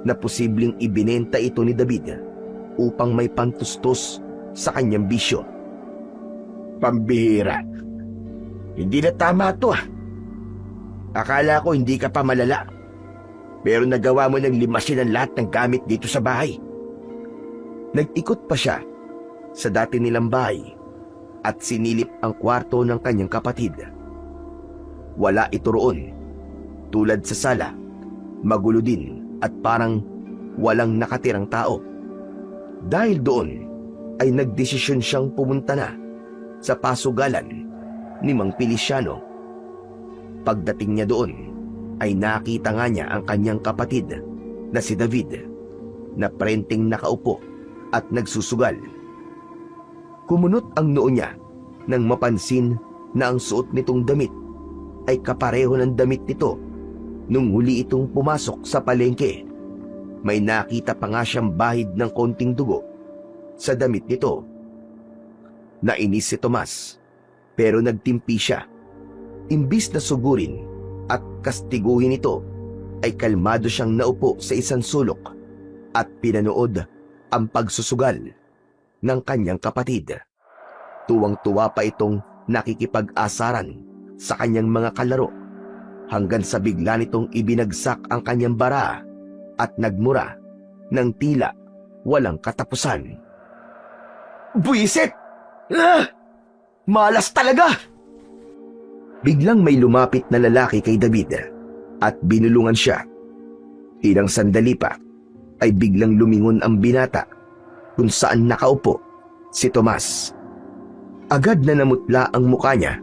na posibleng ibinenta ito ni David upang may pantustos sa kanyang bisyo. Pambihira. Hindi na tama to ah. Akala ko hindi ka pa malala. Pero nagawa mo ng limasin ang lahat ng gamit dito sa bahay. Nag-ikot pa siya sa dati nilang bahay at sinilip ang kwarto ng kanyang kapatid. Wala ito roon. Tulad sa sala, magulo din at parang walang nakatirang tao. Dahil doon ay nagdesisyon siyang pumunta na sa pasugalan ni Mang Feliciano. Pagdating niya doon ay nakita nga niya ang kanyang kapatid na si David na prenteng nakaupo at nagsusugal. Kumunot ang noo niya nang mapansin na ang suot nitong damit ay kapareho ng damit nito nung huli itong pumasok sa palengke. May nakita pa nga siyang bahid ng konting dugo sa damit nito. Nainis si Tomas pero nagtimpi siya. Imbis na sugurin at kastiguhin ito, ay kalmado siyang naupo sa isang sulok at pinanood ang pagsusugal ng kanyang kapatid. Tuwang-tuwa pa itong nakikipag-asaran sa kanyang mga kalaro hanggang sa bigla nitong ibinagsak ang kanyang bara at nagmura ng tila walang katapusan. Buisit! Malas talaga! Biglang may lumapit na lalaki kay David at binulungan siya. Ilang sandali pa ay biglang lumingon ang binata kung saan nakaupo si Tomas. Agad na namutla ang mukha niya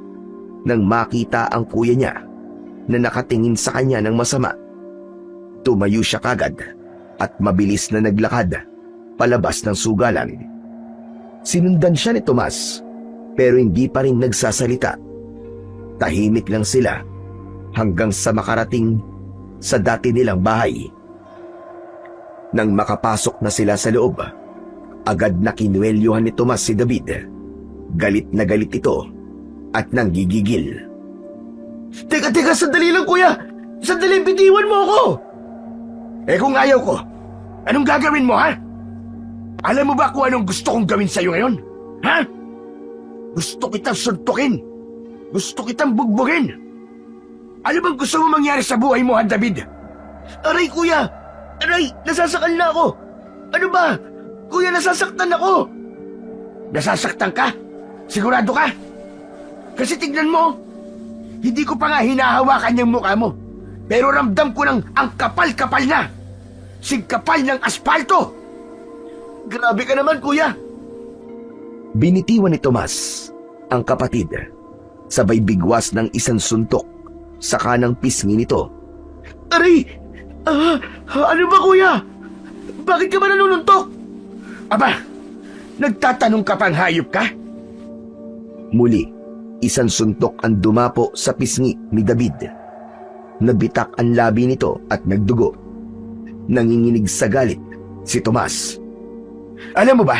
nang makita ang kuya niya na nakatingin sa kanya ng masama. Tumayo siya kagad at mabilis na naglakad palabas ng sugalan. Sinundan siya ni Tomas pero hindi pa rin nagsasalita. Tahimik lang sila hanggang sa makarating sa dati nilang bahay. Nang makapasok na sila sa loob, Agad na kinuwelyuhan ni Tomas si David. Galit na galit ito at nanggigigil. Teka, sandali lang kuya! Sandali, bitiwan mo ako! Eh kung ayaw ko, anong gagawin mo ha? Alam mo ba kung anong gusto kong gawin sa'yo ngayon? Ha? Gusto kitang suntukin. Gusto kitang bugbugin. Ano bang gusto mo mangyari sa buhay mo ha, David? Aray kuya! Aray, nasasakal na ako! Ano ba? Kuya, nasasaktan ako! Nasasaktan ka? Sigurado ka? Kasi tignan mo, hindi ko pa nga hinahawakan yung mukha mo. Pero ramdam ko ng ang kapal-kapal na. Sigkapal ng aspalto. Grabe ka naman, kuya. Binitiwan ni Tomas ang kapatid. Sabay bigwas ng isang suntok sa kanang pisngi nito. Aray! Ano ba, kuya? Bakit ka ba nanununtok? Aba, nagtatanong ka pang hayop ka? Muli, isang suntok ang dumapo sa pisngi ni David. Nabitak ang labi nito at nagdugo. Nanginginig sa galit si Tomas. Alam mo ba,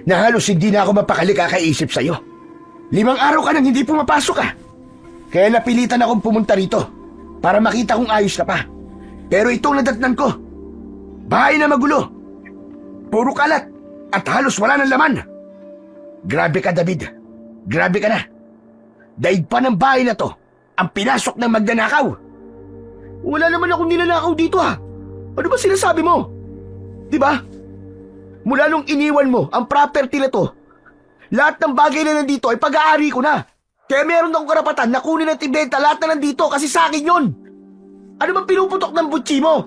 na halos hindi na ako mapakali kakaisip sa'yo. 5 araw ka nang hindi pumapasok ka. Kaya napilitan akong pumunta rito para makita kung ayos ka pa. Pero itong nadatnan ko, bahay na magulo. Puro kalat at halos wala ng laman. Grabe ka, David. Grabe ka na. Daig pa ng bahay na to ang pinasok ng magnanakaw. Wala naman akong nilalakaw dito ha. Ano ba sinasabi mo? Diba? Mula nung iniwan mo ang property na to, lahat ng bagay na nandito ay pag-aari ko na. Kaya meron akong karapatan na kunin at ibenta lahat na nandito kasi sa akin yun. Ano bang pinuputok ng butsi mo?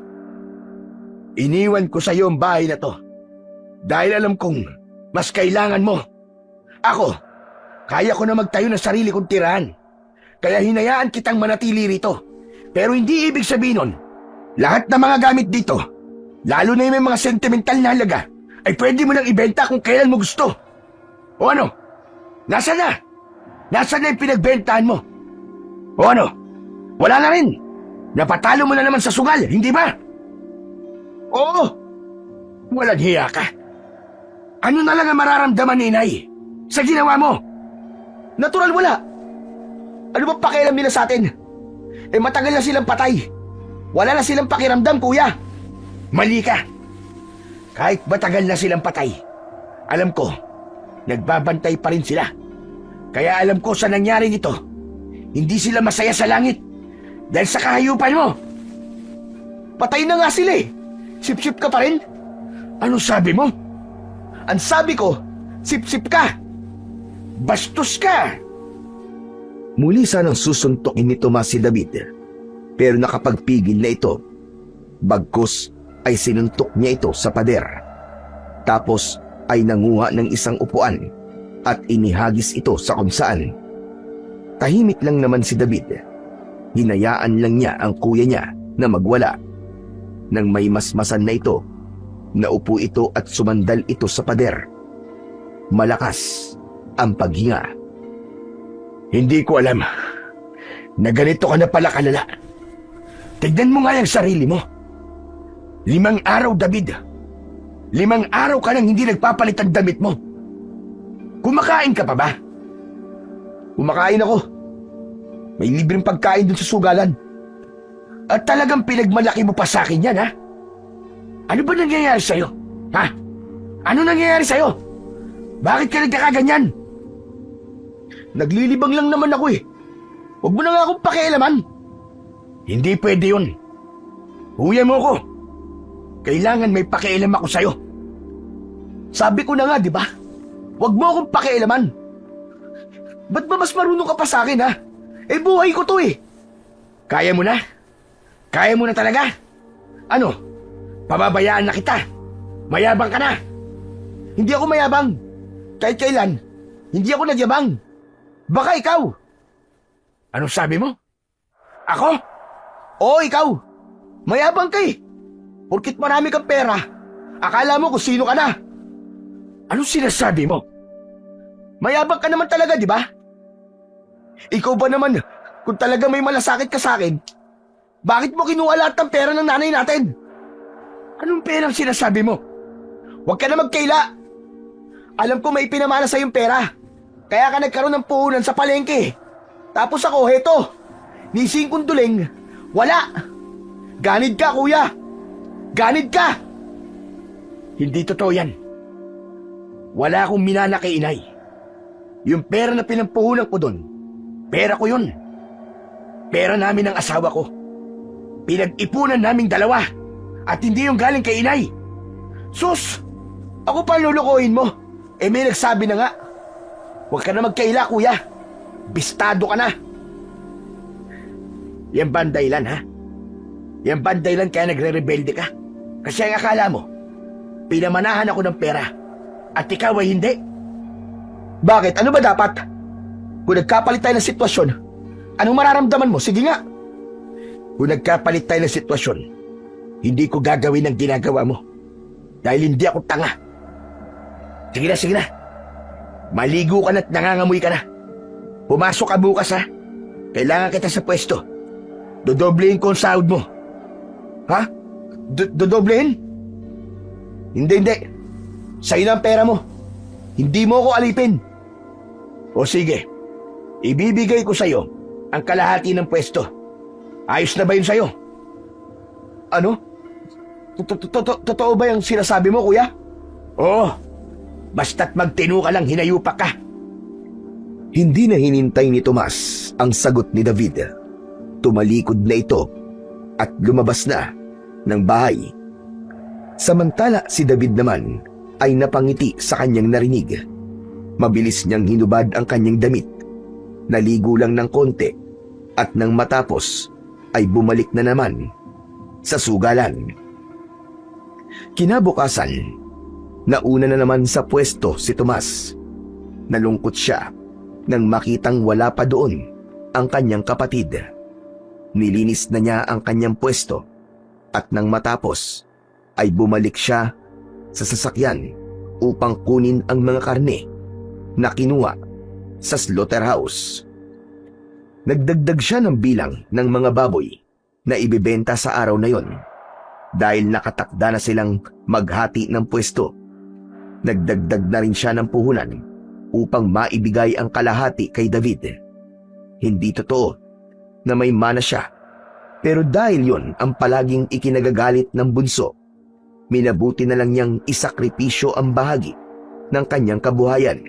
Iniwan ko sa iyo ang bahay na to dahil alam kong mas kailangan mo. Ako, kaya ko na magtayo ng sarili kong tirahan. Kaya hinayaan kitang manatili rito. Pero hindi ibig sabihin nun, lahat ng mga gamit dito, lalo na yung may mga sentimental na halaga, ay pwede mo nang ibenta kung kailan mo gusto. O ano? Nasaan na? Nasaan na yung pinagbentahan mo? O ano? Wala na rin. Napatalo mo na naman sa sugal, hindi ba? Oo. Walang hiya ka. Ano na lang ang mararamdaman ni Inay sa ginawa mo? Natural wala. Ano ba pakialam nila sa atin? Eh matagal na silang patay. Wala na silang pakiramdam, kuya. Mali ka. Kahit matagal na silang patay, alam ko, nagbabantay pa rin sila. Kaya alam ko sa nangyari nito, hindi sila masaya sa langit dahil sa kahayupan mo. Patay na nga sila eh. Sip-sip ka pa rin? Ano sabi mo? Ang sabi ko, sip-sip ka. Bastos ka. Muli sanang susuntokin ni Tomas si David, pero nakapagpigil na ito. Bagkus ay sinuntok niya ito sa pader. Tapos ay nanguha ng isang upuan at inihagis ito sa kung saan. Tahimik lang naman si David. Hinayaan lang niya ang kuya niya na magwala. Nang may masmasan na ito, naupo ito at sumandal ito sa pader. Malakas ang paghinga. Hindi ko alam na ganito ka na pala kalala. Tignan mo nga yung sarili mo. 5 araw, David. 5 araw ka nang hindi nagpapalit ang damit mo. Kumakain ka pa ba? Kumakain ako. May libreng pagkain dun sa sugalan. At talagang pinagmalaki mo pa sa akin yan, ha? Ano ba nangyayari sa'yo? Ha? Ano nangyayari sa'yo? Bakit ka nagkakaganyan? Naglilibang lang naman ako eh. Huwag mo na nga akong pakialaman. Hindi pwede yun. Huya mo ko. Kailangan may pakialam ako sa'yo. Sabi ko na nga, di ba? Huwag mo akong pakialaman. Ba't ba mas marunong ka pa sa akin, ha? Eh, buhay ko to eh. Kaya mo na? Kaya mo na talaga? Ano? Pababayaan na kita. Mayabang ka na. Hindi ako mayabang. Kahit kailan, hindi ako nagyabang. Baka ikaw. Anong sabi mo? Ako? Oo, ikaw. Mayabang ka eh. Porkit marami kang pera, akala mo kung sino ka na. Anong sinasabi mo? Mayabang ka naman talaga, di ba? Ikaw ba naman, kung talaga may malasakit ka sa akin, bakit mo kinuha lahat ng pera ng nanay natin? Anong perang sinasabi mo? Huwag ka na magkaila. Alam ko may pinamana sa yung pera. Kaya ka nagkaroon ng puhunan sa palengke. Tapos ako, heto. Ni 5 duling, wala. Ganid ka, kuya. Ganid ka. Hindi totoo yan. Wala akong minana kay inay. Yung pera na pinampuhunan ko doon, pera ko yun. Pera namin ng asawa ko. Pinag-ipunan naming dalawa. At hindi yung galing kay inay. Sus! Ako pa lulukohin mo. Eh may nagsabi na nga. Huwag ka na magkaila, kuya. Bistado ka na. Yan ba ang dahilan, ha? Yan ba ang dahilan kaya nagre-rebelde ka? Kasi ang akala mo, pinamanahan ako ng pera. At ikaw ay hindi. Bakit? Ano ba dapat? Kung nagkapalit tayo ng sitwasyon, anong mararamdaman mo? Sige nga. Kung nagkapalit tayo ng sitwasyon, hindi ko gagawin ang ginagawa mo. Dahil hindi ako tanga. Sige na, sige na. Maligo ka na at nangangamoy ka na. Pumasok ka bukas, ha? Kailangan kita sa pwesto. Dodoblehin ko ang sahod mo. Ha? Dodoblehin? Hindi. Sa'yo na ang pera mo. Hindi mo ako alipin. O sige, ibibigay ko sa'yo ang kalahati ng pwesto. Ayos na ba yun sa'yo? Ano? Totoo ba yung sinasabi mo, kuya? Oo. Basta't magtino ka lang, hinayupak ka. Hindi na hinintay ni Tomas ang sagot ni David. Tumalikod na ito at lumabas na ng bahay. Samantala si David naman ay napangiti sa kanyang narinig. Mabilis niyang hinubad ang kanyang damit. Naligo lang ng konti at nang matapos ay bumalik na naman sa sugalan. Kinabukasan, nauna na naman sa pwesto si Tomas. Nalungkot siya nang makitang wala pa doon ang kanyang kapatid. Nilinis na niya ang kanyang pwesto at nang matapos ay bumalik siya sa sasakyan upang kunin ang mga karne na kinuha sa slaughterhouse. Nagdagdag siya ng bilang ng mga baboy na ibibenta sa araw na yon dahil nakatakda na silang maghati ng pwesto. Nagdagdag na rin siya ng puhunan upang maibigay ang kalahati kay David. Hindi totoo na may mana siya, pero dahil yon ang palaging ikinagagalit ng bunso, minabuti na lang niyang isakripisyo ang bahagi ng kanyang kabuhayan.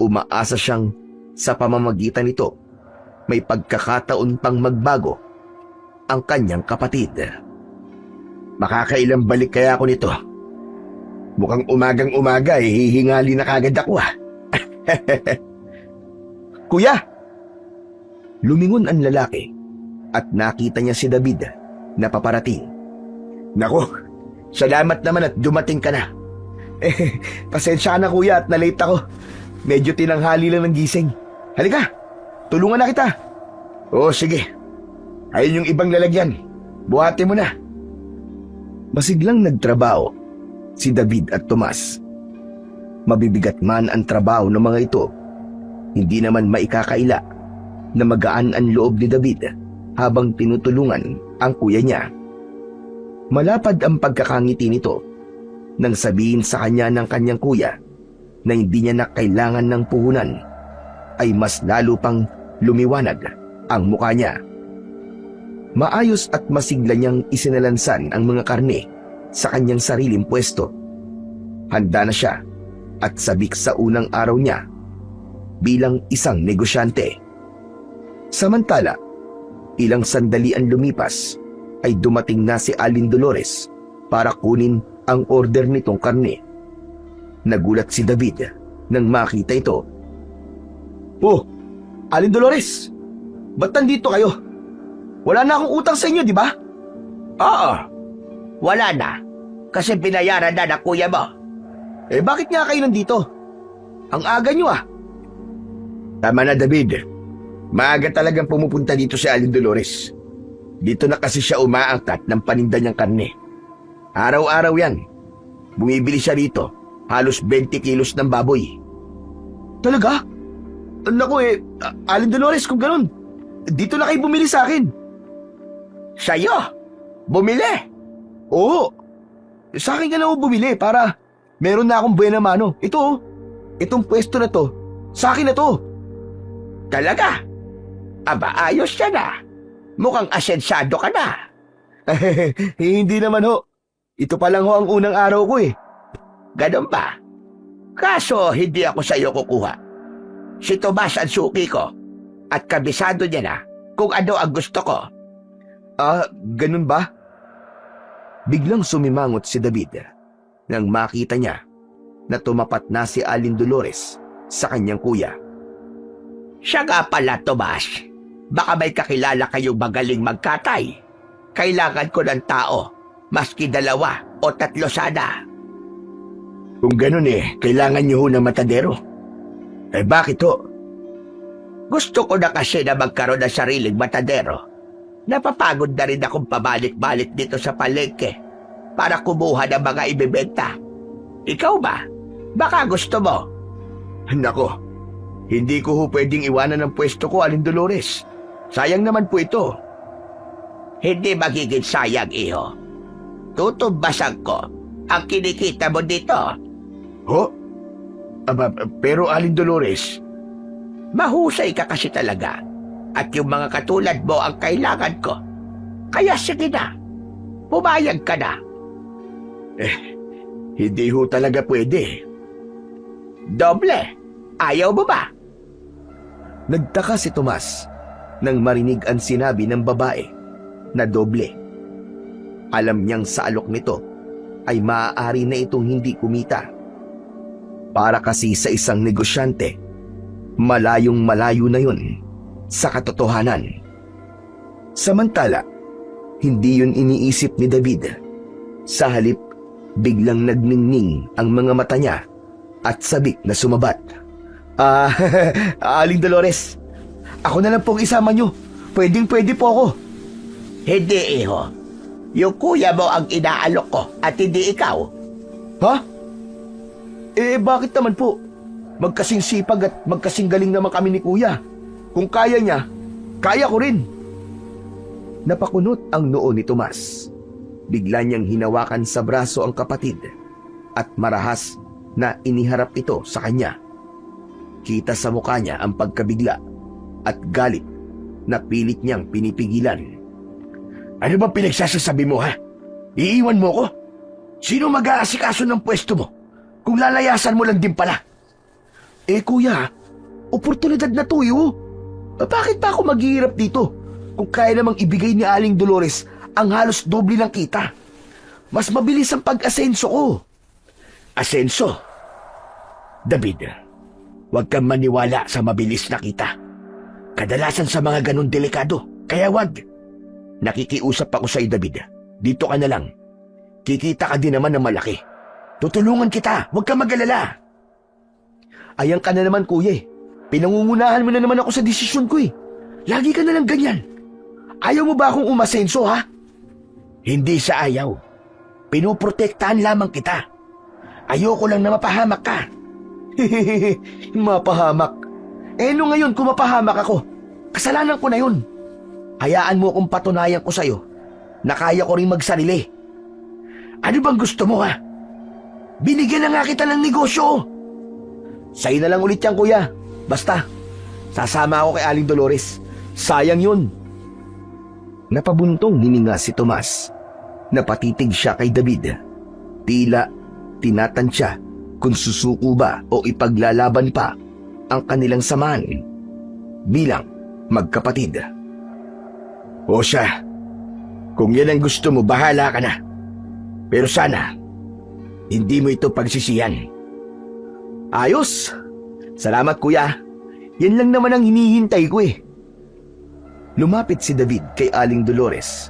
Umaasa siyang sa pamamagitan nito may pagkakataon pang magbago ang kanyang kapatid. Makakailang balik kaya ako nito? Mukhang umagang-umaga hihingali na kagad ako, ha? Kuya! Lumingon ang lalaki at nakita niya si David na paparating. Naku, salamat naman at dumating ka na. Pasensya na kuya at na-late ako. Medyo tinanghali lang ng gising. Halika, tulungan na kita. Oo, sige. Ayun yung ibang lalagyan. Buhati mo na. Masiglang nagtrabaho si David at Tomas. Mabibigat man ang trabaho ng mga ito, hindi naman maikakaila na magaan ang loob ni David habang tinutulungan ang kuya niya. Malapad ang pagkakangiti nito nang sabihin sa kanya ng kanyang kuya na hindi niya na kailangan ng puhunan, ay mas lalo pang lumiwanag ang mukha niya. Maayos at masigla niyang isinalansan ang mga karne sa kanyang sariling pwesto. Handa na siya at sabik sa unang araw niya bilang isang negosyante. Samantala, ilang sandali ang lumipas ay dumating na si Aling Dolores para kunin ang order nitong karne. Nagulat si David nang makita ito. Oh, Aling Dolores, ba't nandito kayo? Wala na akong utang sa inyo, di ba? Oo, wala na. Kasi binayaran na ng kuya mo. Eh bakit nga kayo nandito? Ang aga nyo ah. Tama na, David. Maaga talagang pumupunta dito si Aling Dolores. Dito na kasi siya umaangkat ng paninda niyang karne. Araw-araw yan. Bumibili siya rito. Halos 20 kilos ng baboy. Talaga? Naku Aling Dolores, kung ganun, dito na kayo bumili sa akin. Sa'yo? Bumili? Oo. Sa akin ka na bumili para Meron na akong buena mano. Ito oh. Itong pwesto na to. Sa akin na to. Talaga? Aba, ayos yan ah. Mukhang asensado ka na. Hindi naman ho. Ito pa lang ho ang unang araw ko eh. Ganun ba? Kaso hindi ako sa iyo kukuha. Si Tomas ang suki ko at kabisado niya na kung ano ang gusto ko. Ganun ba? Biglang sumimangot si David nang makita niya na tumapat na si Aling Dolores sa kanyang kuya. Siya nga pala, Tomas. Baka may kakilala kayong magaling magkatay. Kailangan ko ng tao, maski 2 o 3 sana. Kung ganun kailangan niyo ho ng matadero. Bakit ho? Gusto ko na kasi na magkaroon ng sariling matadero. Napapagod na rin akong pabalik-balik dito sa palengke para kumuha ng mga ibebenta. Ikaw ba? Baka gusto mo. Nako, hindi ko ho pwedeng iwanan ng pwesto ko, Aling Dolores. Sayang naman po ito. Hindi magiging sayang, iho. Tutumbasan ko ang kinikita mo dito. Ho? Pero Aling Dolores, Mahusay ka kasi talaga. At yung mga katulad mo ang kailangan ko. Kaya sige na. Pumayag ka na. hindi ho talaga pwede. Doble. Ayaw mo ba? Nagtaka si Tomas nang marinig ang sinabi ng babae na doble. Alam niyang sa alok nito ay maaari na itong hindi kumita. Para kasi sa isang negosyante, malayong malayo na yun sa katotohanan. Samantala, hindi yun iniisip ni David. Sa halip, biglang nagningning ang mga mata niya at sabik na sumabat. Aling Dolores, ako na lang pong isama niyo. Pwedeng-pwede po ako. Hindi, iho. Yung kuya mo ang inaalok ko at hindi ikaw. Ha? Bakit naman po? Magkasing sipag at magkasing galing naman kami ni kuya. Kung kaya niya, kaya ko rin. Napakunot ang noo ni Tomas. Bigla niyang hinawakan sa braso ang kapatid at marahas na iniharap ito sa kanya. Kita sa mukha niya ang pagkabigla at galit na pilit niyang pinipigilan. Ano ba pinagsasasabi mo, ha? Iiwan mo ko? Sino mag-aasikaso ng pwesto mo? Kung lalayasan mo lang din pala. Kuya, oportunidad na to Bakit pa ako maghihirap dito kung kaya namang ibigay ni Aling Dolores ang halos doble ng kita? Mas mabilis ang pag-asenso ko. Asenso? David, huwag kang maniwala sa mabilis na kita. Kadalasan sa mga ganun delikado, kaya wag. Nakikiusap ako sa iyo, David. Dito ka na lang. Kikita ka din naman ng malaki. Tutulungan kita, huwag kang mag-alala. Ayan ka na naman, kuya. Pinangungunahan mo na naman ako sa desisyon ko Lagi ka na lang ganyan. Ayaw mo ba akong umasenso, ha? Hindi sa ayaw. Pinoprotektahan lamang kita. Ayoko lang na mapahamak ka. Mapahamak? No ngayon kung mapahamak ako, kasalanan ko na yun. Hayaan mo akong patunayan ko sa'yo na kaya ko rin magsarili. Ano bang gusto mo, ha? Binigyan na nga kita ng negosyo. Sa'yo na lang ulit yan, kuya. Basta, sasama ako kay Aling Dolores. Sayang yun. Napabuntong hininga si Tomas. Napatitig siya kay David. Tila tinatansya kung susuko ba o ipaglalaban pa ang kanilang samahan bilang magkapatid. O siya, kung yan ang gusto mo, bahala ka na. Pero sana, hindi mo ito pagsisiyan. Ayos! Salamat, kuya. Yan lang naman ang hinihintay ko Lumapit si David kay Aling Dolores.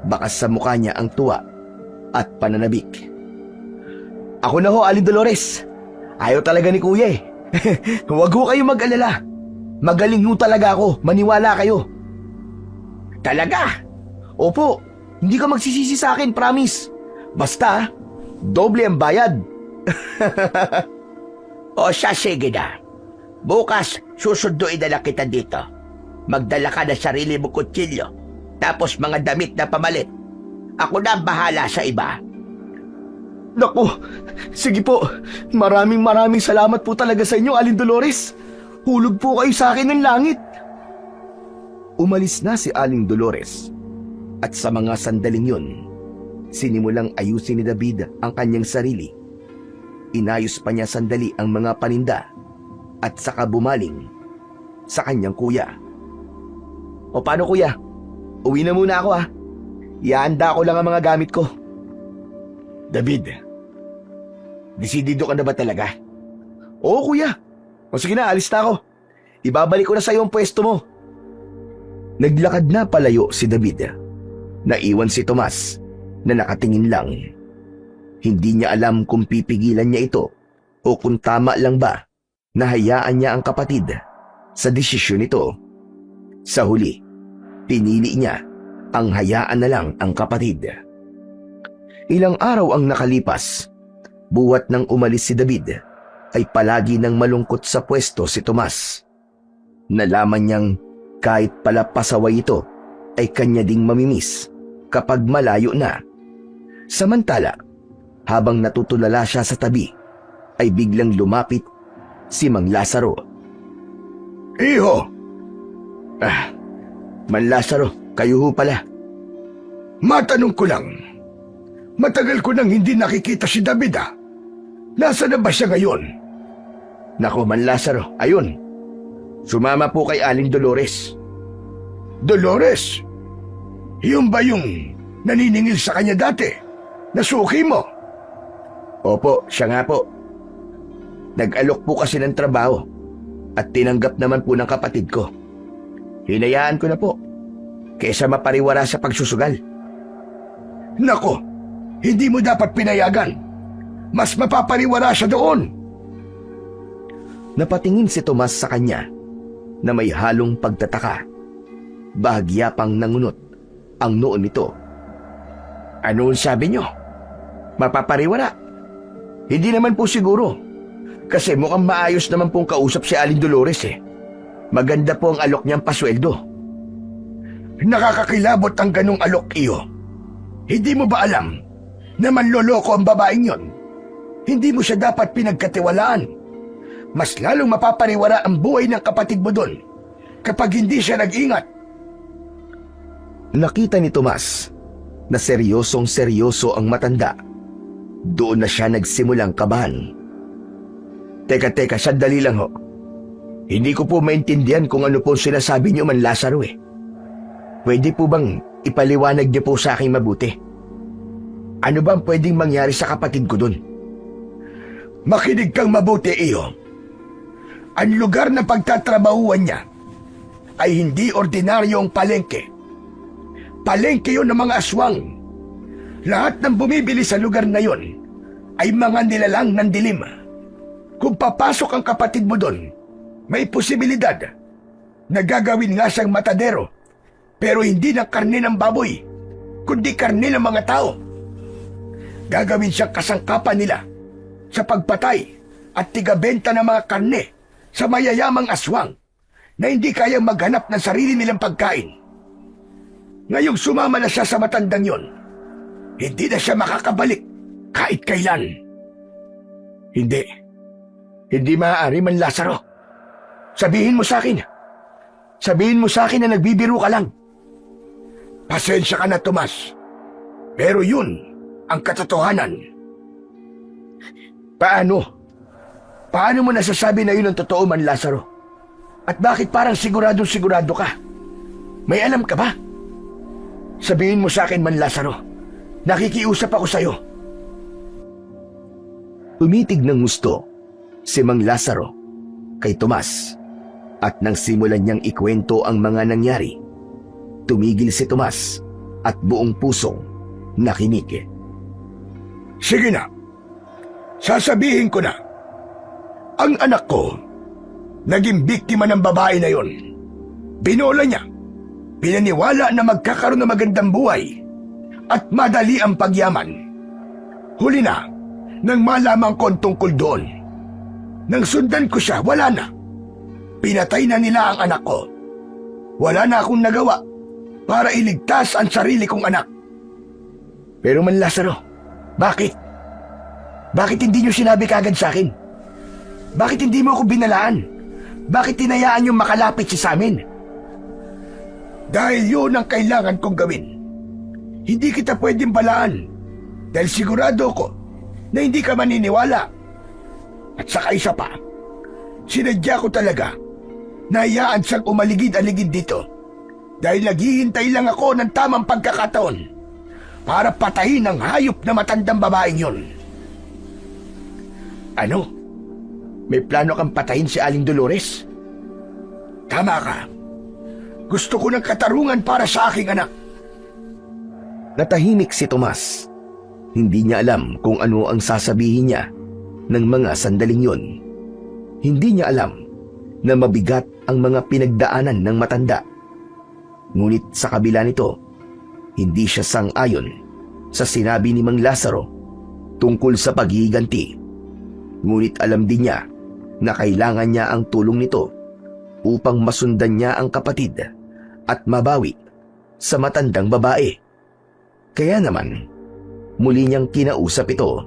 Bakas sa mukha niya ang tuwa at pananabik. Ako na ho, Aling Dolores. Ayaw talaga ni kuya Huwag ho kayo mag-alala. Magaling ho talaga ako. Maniwala kayo. Talaga? Opo. Hindi ka magsisisi sa akin, promise. Basta, doble ang bayad. O siya, sige na. Bukas, susunduin na lang kita dito. Magdala ka ng sarili mo kutsilyo, tapos mga damit na pamalit. Ako na ang bahala sa iba. Naku, sige po. Maraming salamat po talaga sa inyo, Aling Dolores. Hulog po kayo sa akin ng langit. Umalis na si Aling Dolores. At sa mga sandaling yun, sinimulang ayusin ni David ang kanyang sarili. Inayos pa niya sandali ang mga paninda at saka bumaling sa kanyang kuya. O paano kuya? Uwi na muna ako ha. Ihanda ko lang ang mga gamit ko. David, desidido ka na ba talaga? Oo kuya. O sige na, alis na ako. Ibabalik ko na sa iyo ang pwesto mo. Naglakad na palayo si David. Naiwan si Tomas na nakatingin lang. Hindi niya alam kung pipigilan niya ito o kung tama lang ba na hayaan niya ang kapatid sa desisyon nito. Sa huli, pinili niya ang hayaan na lang ang kapatid. Ilang araw ang nakalipas, buwat nang umalis si David, ay palagi nang malungkot sa pwesto si Tomas. Nalaman niyang kahit pala pasaway ito, ay kanya ding mamimiss kapag malayo na. Samantala, habang natutulala siya sa tabi, ay biglang lumapit si Mang Lazaro. Iho! Man Lazaro, kayo ho pala. Matanong ko lang. Matagal ko nang hindi nakikita si David ah. Nasaan na ba siya ngayon? Nako Man Lazaro, ayun. Sumama po kay Aling Dolores. Dolores? Yung ba yung naniningil sa kanya dati? Nasuki mo? Opo, siya nga po. Nag-alok po kasi ng trabaho at tinanggap naman po ng kapatid ko. Hinayaan ko na po, kaysa mapariwara sa pagsusugal. Nako, hindi mo dapat pinayagan. Mas mapapariwara siya doon. Napatingin si Tomas sa kanya na may halong pagtataka. Bahagya pang nangunot ang noon nito. Ano ang sabi niyo? Mapapariwara? Hindi naman po siguro. Kasi mukhang maayos naman pong kausap si Aling Dolores eh. Maganda po ang alok niyang pasweldo. Nakakakilabot ang ganong alok iyo. Hindi mo ba alam na manloloko ang babaeng yon? Hindi mo siya dapat pinagkatiwalaan. Mas lalong mapapariwara ang buhay ng kapatid mo doon kapag hindi siya nag-ingat. Nakita ni Tomas na seryosong-seryoso ang matanda. Doon na siya nagsimulang kabahan. Teka, sandali lang ho. Hindi ko po maintindihan kung ano po sinasabi niyo Man Lazaro eh. Pwede po bang ipaliwanag niyo po sa akin mabuti? Ano bang pwedeng mangyari sa kapatid ko doon? Makinig kang mabuti iyo. Ang lugar na pagtatrabahuan niya ay hindi ordinaryong palengke. Palengke yun ng mga aswang. Lahat ng bumibili sa lugar na yon ay mga nilalang ng dilim. Kung papasok ang kapatid mo doon, may posibilidad na gagawin nga siyang matadero, pero hindi ng karne ng baboy, kundi karne ng mga tao. Gagawin siyang kasangkapan nila sa pagpatay at tigabenta ng mga karne sa mayayamang aswang na hindi kayang maghanap ng sarili nilang pagkain. Ngayong sumama na siya sa matandang yon, hindi na siya makakabalik kahit kailan. Hindi maaari Man Lazaro. Sabihin mo sa akin. Sabihin mo sa akin na nagbibiro ka lang. Pasensya ka na, Tomas. Pero yun ang katotohanan. Paano? Paano mo nasasabi na yun ang totoo Man Lazaro? At bakit parang siguradong-sigurado ka? May alam ka ba? Sabihin mo sa akin Man Lazaro. Nakikiusap ako sa'yo. Tumitig ng gusto si Mang Lazaro kay Tomas at nang simulan niyang ikwento ang mga nangyari, tumigil si Tomas at buong pusong nakinig. Sige na, sasabihin ko na. Ang anak ko, naging biktima ng babae na yon. Binola niya, pinaniwala na magkakaroon ng magandang buhay at madali ang pagyaman. Huli na, nang malaman ko ang tungkol doon. Nang sundan ko siya, wala na. Pinatay na nila ang anak ko. Wala na akong nagawa para iligtas ang sarili kong anak. Pero Man Lazaro, bakit? Bakit hindi niyo sinabi kagad sa akin? Bakit hindi mo ako binalaan? Bakit tinayaan niyong makalapit siya sa amin? Dahil yun ang kailangan kong gawin. Hindi kita pwedeng balaan dahil sigurado ko na hindi ka maniniwala. At saka isa pa, sinadya ko talaga na hayaan siyang umaligid-aligid dito dahil naghihintay lang ako ng tamang pagkakataon para patayin ang hayop na matandang babaeng yun. Ano? May plano kang patayin si Aling Dolores? Tama ka. Gusto ko ng katarungan para sa aking anak. Natahimik si Tomas. Hindi niya alam kung ano ang sasabihin niya ng mga sandaling yon. Hindi niya alam na mabigat ang mga pinagdaanan ng matanda. Ngunit sa kabila nito, hindi siya sang-ayon sa sinabi ni Mang Lazaro tungkol sa paghihiganti. Ngunit alam din niya na kailangan niya ang tulong nito upang masundan niya ang kapatid at mabawi sa matandang babae. Kaya naman, muli niyang kinausap ito.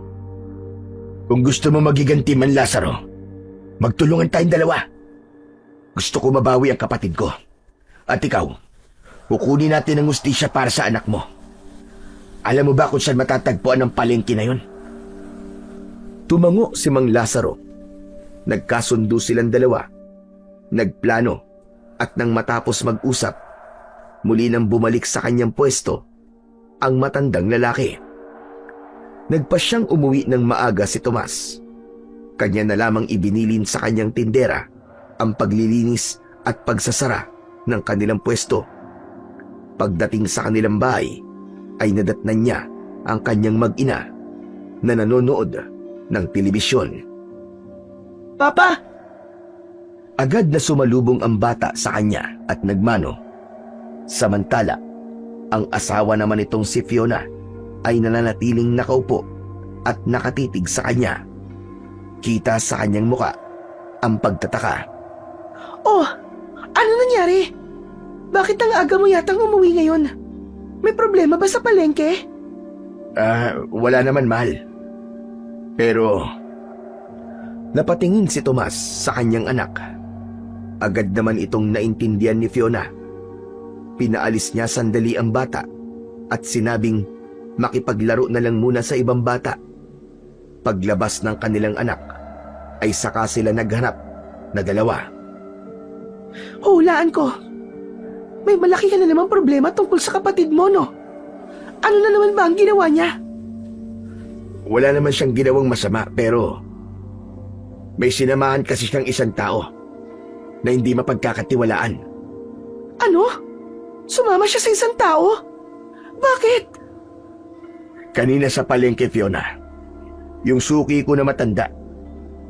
Kung gusto mo magiganti, Man Lazaro, magtulungan tayong dalawa. Gusto ko mabawi ang kapatid ko. At ikaw, kukunin natin ang hustisya para sa anak mo. Alam mo ba kung saan matatagpuan ang palengke na yun? Tumango si Mang Lazaro. Nagkasundo silang dalawa. Nagplano at nang matapos mag-usap, muli nang bumalik sa kanyang pwesto ang matandang lalaki. Nagpasyang umuwi ng maaga si Tomas. Kanya na lamang ibinilin sa kanyang tindera ang paglilinis at pagsasara ng kanilang pwesto. Pagdating sa kanilang bahay, ay nadatnan niya ang kanyang mag-ina na nanonood ng telebisyon. Papa! Agad na sumalubong ang bata sa kanya at nagmano. Samantala, ang asawa naman nitong si Fiona ay nananatiling nakaupo at nakatitig sa kanya. Kita sa kanyang muka ang pagtataka. Oh, ano nangyari? Bakit ang aga mo yatang umuwi ngayon? May problema ba sa palengke? Wala naman, mahal. Pero Napatingin si Tomas sa kanyang anak. Agad naman itong naintindihan ni Fiona. Pinaalis niya sandali ang bata at sinabing makipaglaro na lang muna sa ibang bata. Paglabas ng kanilang anak, ay saka sila naghanap na dalawa. Hulaan ko. May malaki ka na namang problema tungkol sa kapatid mo, no? Ano na naman ba ang ginawa niya? wala naman siyang ginawang masama, pero may sinamahan kasi siyang isang tao na hindi mapagkakatiwalaan. Ano? Sumama siya sa isang tao? Bakit? Kanina sa palengke, Fiona, yung suki ko na matanda,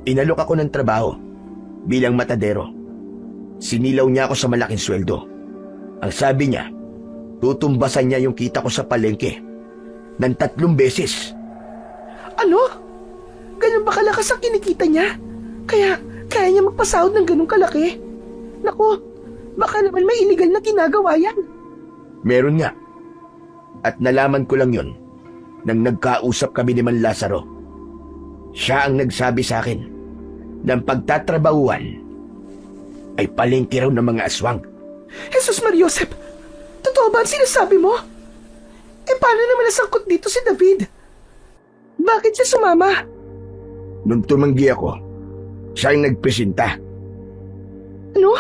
inalok ako ng trabaho bilang matadero. Sinilaw niya ako sa malaking sweldo. Ang sabi niya, tutumbasan niya yung kita ko sa palengke ng 3 beses. Ano? Ganun ba kalakas ang kinikita niya? Kaya niya magpasahod ng ganun kalaki? Naku, baka naman may illegal na ginagawa yan. Meron nga. At nalaman ko lang yon nang nagkausap kami ni Man Lazaro. Siya ang nagsabi sa akin ng pagtatrabahuan ay palengke raw ng mga aswang. Jesus Mariosep, totoo ba ang sinasabi mo? Eh paano naman nasangkot dito si David? Bakit siya sumama? Nung tumanggi ako, siya ang nagpresenta. Ano?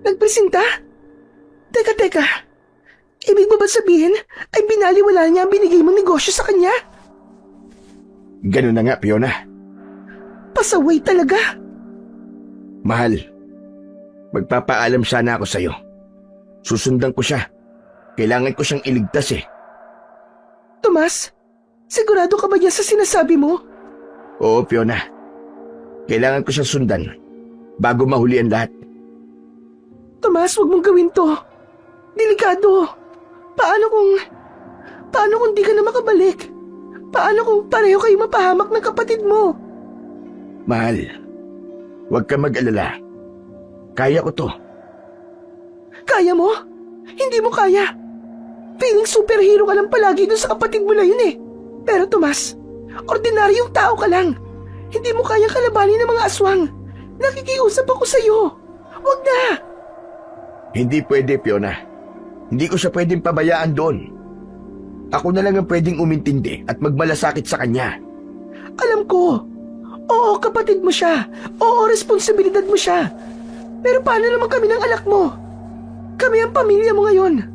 Nagpresenta? Teka. Ibig mo ba sabihin ay binaliwala niya ang binigay mong negosyo sa kanya? Ganun na nga, Fiona. Pasaway talaga. Mahal, magpapaalam sana ako sa'yo. Susundan ko siya. Kailangan ko siyang iligtas eh. Tomas, sigurado ka ba niya sa sinasabi mo? Oo, Fiona. Kailangan ko siyang sundan bago mahuli ang lahat. Tomas, huwag mong gawin to. Delikado. Paano kung di ka na makabalik? Paano kung pareho kayo mapahamak ng kapatid mo? Mahal, huwag ka mag-alala. Kaya ko to. Kaya mo? Hindi mo kaya. Feeling superhero ka lang palagi dun sa kapatid mo na yun eh. Pero Tomas, Ordinaryong tao ka lang. Hindi mo kayang kalabanin ng mga aswang. Nakikiusap ako sa'yo. Huwag na! Hindi pwede, Fiona. Hindi ko siya pwedeng pabayaan doon. Ako na lang ang pwedeng umintindi at magmalasakit sa kanya. Alam ko. Oo, kapatid mo siya. Oo, responsibilidad mo siya. Pero paano naman kami ng anak mo? Kami ang pamilya mo ngayon.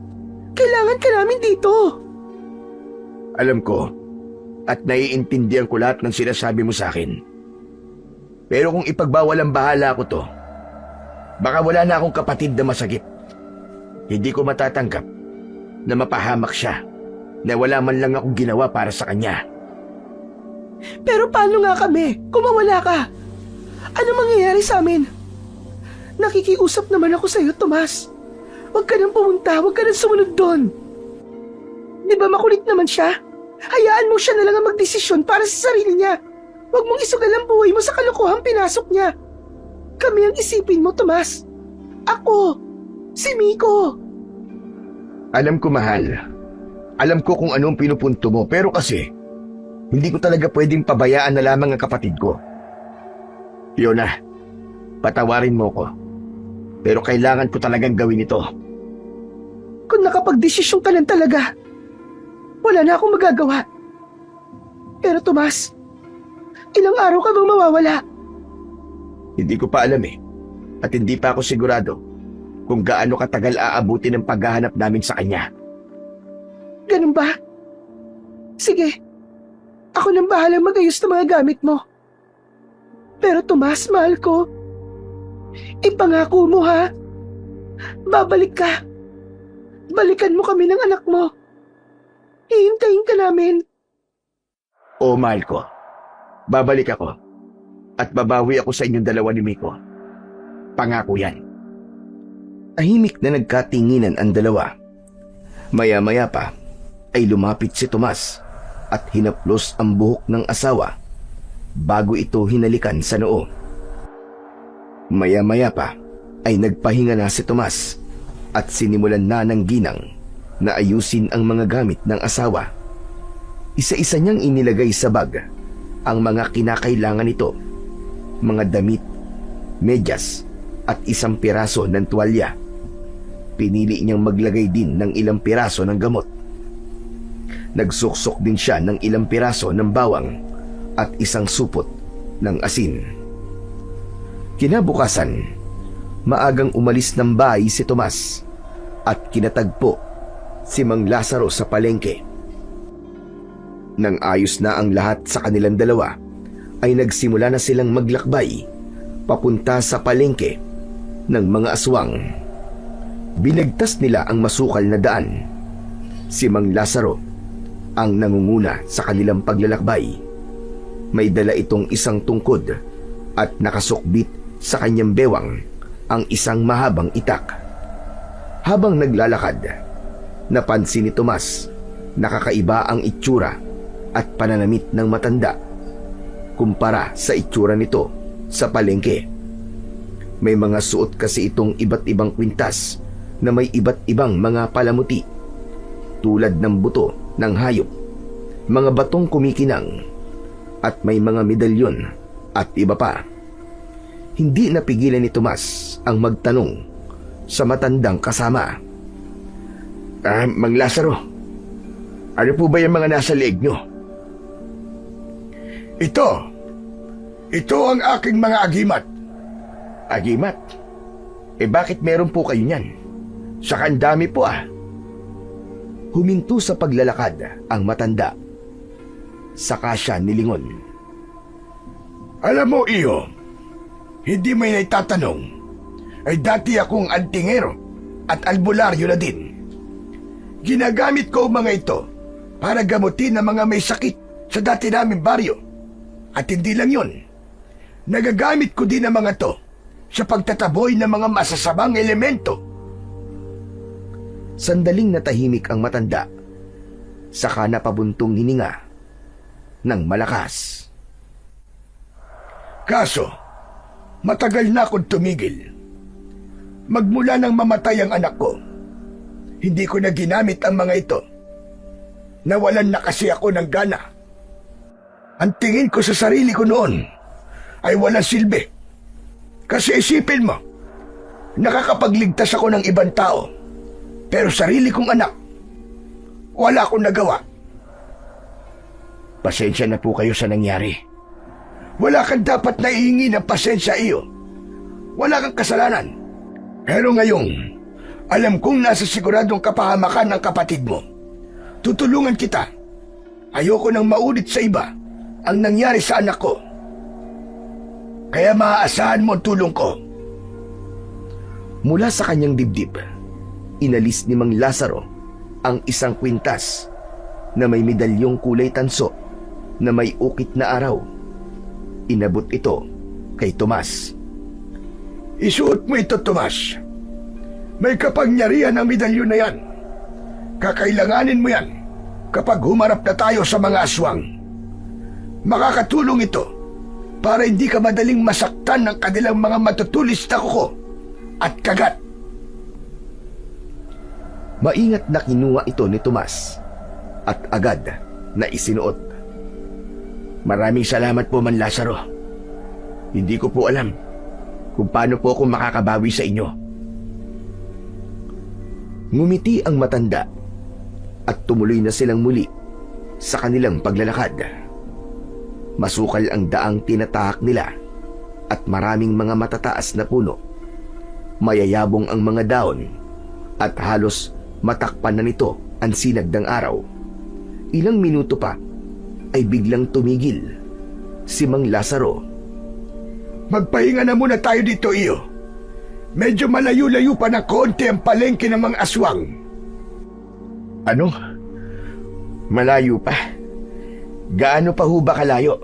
Kailangan ka namin dito. Alam ko, at naiintindihan ko lahat ng sinasabi mo sa akin. Pero kung ipagbawalang bahala ko to, baka wala na akong kapatid na masagip. Hindi ko matatanggap na mapahamak siya na wala man lang akong ginawa para sa kanya. Pero paano nga kami kung mawala ka? Ano mangyayari sa amin? Nakikiusap naman ako sa iyo, Tomas. Huwag ka nang pumunta, huwag ka nang sumunod doon. Di ba makulit naman siya? Hayaan mo siya na lang ang magdesisyon para sa sarili niya. Huwag mong isugal ang buhay mo sa kalokohang pinasok niya. Kami ang isipin mo, Tomas. Ako, si Miko. Alam ko, mahal. Alam ko kung anong pinupunto mo, pero kasi hindi ko talaga pwedeng pabayaan na lamang ang kapatid ko. Fiona, patawarin mo ko. Pero kailangan ko talagang gawin ito. Kung nakapagdesisyon ka lang talaga, wala na akong magagawa. Pero Tomas, ilang araw ka bang mawawala? Hindi ko pa alam eh. At hindi pa ako sigurado kung gaano katagal aabuti ng paghahanap namin sa kanya. Ganun ba? Sige, ako nang bahala mag-ayos ng mga gamit mo. Pero Tomas, mahal ko, ipangako mo ha. Babalik ka. Balikan mo kami ng anak mo. Hihintayin ka namin. Oo, mahal ko. Babalik ako. At babawi ako sa inyong dalawa ni Miko. Pangako yan. Tahimik na nagkatinginan ang dalawa. Maya-maya pa ay lumapit si Tomas at hinaplos ang buhok ng asawa bago ito hinalikan sa noo. Maya-maya pa ay nagpahinga na si Tomas at sinimulan na ng ginang na ayusin ang mga gamit ng asawa. Isa-isa niyang inilagay sa bag ang mga kinakailangan nito, mga damit, medyas at isang piraso ng tuwalya. Pinili niyang maglagay din ng ilang piraso ng gamot. Nagsuksok din siya ng ilang piraso ng bawang at isang supot ng asin. Kinabukasan, maagang umalis ng bahay si Tomas at kinatagpo si Mang Lazaro sa palengke. Nang ayos na ang lahat sa kanilang dalawa, ay nagsimula na silang maglakbay papunta sa palengke ng mga aswang. Binagtas nila ang masukal na daan. Si Mang Lazaro ang nangunguna sa kanilang paglalakbay. May dala itong isang tungkod at nakasukbit sa kanyang bewang ang isang mahabang itak. Habang naglalakad, napansin ni Tomas na kakaiba ang itsura at pananamit ng matanda kumpara sa itsura nito sa palengke. May mga suot kasi itong iba't ibang kwintas na may iba't ibang mga palamuti tulad ng buto ng hayop, mga batong kumikinang at may mga medalyon at iba pa. Hindi napigilan ni Tomas ang magtanong sa matandang kasama. Mang Lazaro, ano po ba yung mga nasa leeg nyo? Ito ang aking mga agimat. Agimat? Bakit meron po kayo niyan? Saka ang dami po ah. Huminto sa paglalakad ang matanda. Saka siya nilingon. Alam mo, iyo, hindi may naitatanong, ay dati akong antingero at albularyo na din. Ginagamit ko ang mga ito para gamutin ang mga may sakit sa dati naming baryo. At hindi lang yun, nagagamit ko din ang mga to sa pagtataboy ng mga masasamang elemento. Sandaling natahimik ang matanda. Saka napabuntong hininga ng malakas. Kaso, matagal na akong tumigil. Magmula nang mamatay ang anak ko, hindi ko na ginamit ang mga ito. Nawalan na kasi ako ng gana. Ang tingin ko sa sarili ko noon ay walang silbi. Kasi isipin mo, nakakapagligtas ako ng ibang tao, pero sarili kong anak, wala akong nagawa. Pasensya na po kayo sa nangyari. Wala kang dapat na ihingi ng pasensya iyo. Wala kang kasalanan. Pero ngayong, alam kong nasa siguradong kapahamakan ng kapatid mo. Tutulungan kita. Ayoko nang maulit sa iba ang nangyari sa anak ko. Kaya maaasahan mo ang tulong ko. Mula sa kanyang dibdib, inalis ni Mang Lazaro ang isang kwintas na may medalyong kulay tanso na may ukit na araw. Inabot ito kay Tomas. Isuot mo ito, Tomas. May kapangyarihan ang medalyon na yan. Kakailanganin mo yan kapag humarap na tayo sa mga aswang. Makakatulong ito para hindi ka madaling masaktan ng kanilang mga matutulis na kuko at kagat. Maingat na kinuha ito ni Tomas at agad na isinuot. Maraming salamat po, Man Lazaro. Hindi ko po alam kung paano po ako makakabawi sa inyo. Ngumiti ang matanda at tumuloy na silang muli sa kanilang paglalakad. Masukal ang daang tinatahak nila at maraming mga matataas na puno. Mayayabong ang mga daon at halos matakpan na nito ang sinag ng araw. Ilang minuto pa ay biglang tumigil si Mang Lazaro. Magpahinga na muna tayo dito, iyo. Medyo malayo-layo pa na konti ang palengke ng mga aswang. Ano? Malayo pa? Gaano pa ho ba kalayo?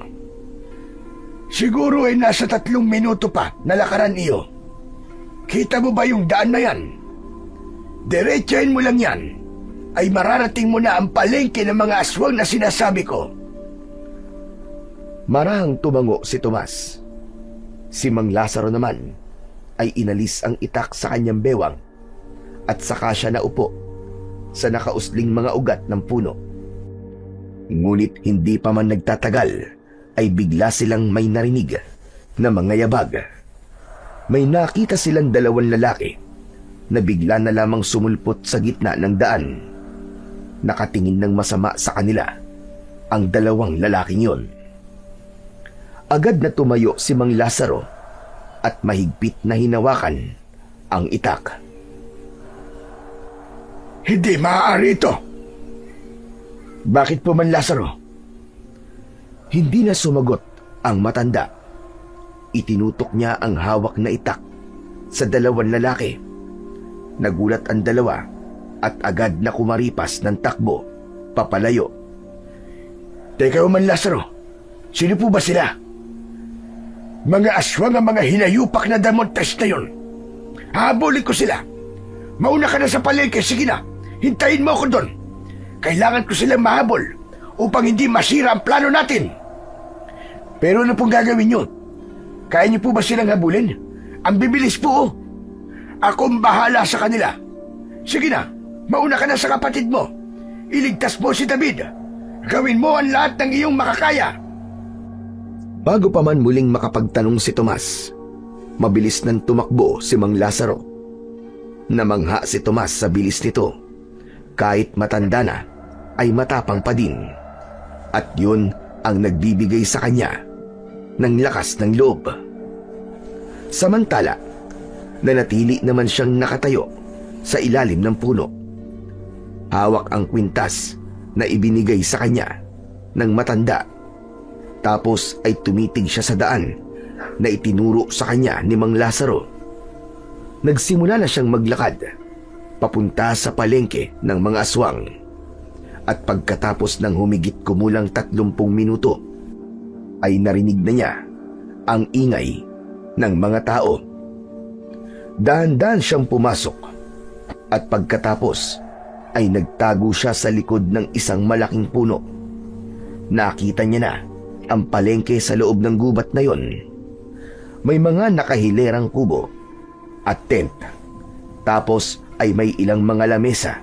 Siguro ay nasa 3 minuto pa na lakaran, iyo. Kita mo ba yung daan na yan? Diretsahin mo lang yan, ay mararating mo na ang palengke ng mga aswang na sinasabi ko. Marahang tumango si Tomas. Si Mang Lazaro naman ay inalis ang itak sa kanyang bewang at saka siya naupo sa nakausling mga ugat ng puno. Ngunit hindi pa man nagtatagal ay bigla silang may narinig na mga yabag. May nakita silang 2 lalaki na bigla na lamang sumulpot sa gitna ng daan. Nakatingin ng masama sa kanila ang 2 lalaking yon. Agad na tumayo si Mang Lazaro at mahigpit na hinawakan ang itak. Hindi maaari ito. Bakit po, Man Lazaro? Hindi na sumagot ang matanda. Itinutok niya ang hawak na itak sa 2 lalaki. Nagulat ang 2 at agad na kumaripas ng takbo papalayo. Teka, Man Lazaro, sino po ba sila? Mga aswang ang mga hinayupak na damontes na yun. Hahabulin ko sila. Mauna ka na sa palengke, sige na. Hintayin mo ako doon. Kailangan ko silang mahabol upang hindi masira ang plano natin. Pero ano pong gagawin nyo? Kaya nyo po ba silang habulin? Ang bibilis po. Akong bahala sa kanila. Sige na, mauna ka na sa kapatid mo. Iligtas mo si David. Gawin mo ang lahat ng iyong makakaya. Bago pa man muling makapagtanong si Tomas, mabilis nang tumakbo si Mang Lazaro. Namangha si Tomas sa bilis nito. Kahit matanda na, ay matapang pa din. At yun ang nagbibigay sa kanya ng lakas ng loob. Samantala, nanatili naman siyang nakatayo sa ilalim ng puno. Hawak ang kwintas na ibinigay sa kanya ng matanda. Tapos ay tumitig siya sa daan na itinuro sa kanya ni Mang Lazaro. Nagsimula na siyang maglakad papunta sa palengke ng mga aswang. At pagkatapos ng humigit kumulang 30 minuto, ay narinig na niya ang ingay ng mga tao. Dahan-dahan siyang pumasok at pagkatapos ay nagtago siya sa likod ng isang malaking puno. Nakita niya na ang palengke sa loob ng gubat na yon. May mga nakahilerang kubo at tent. Tapos ay may ilang mga lamesa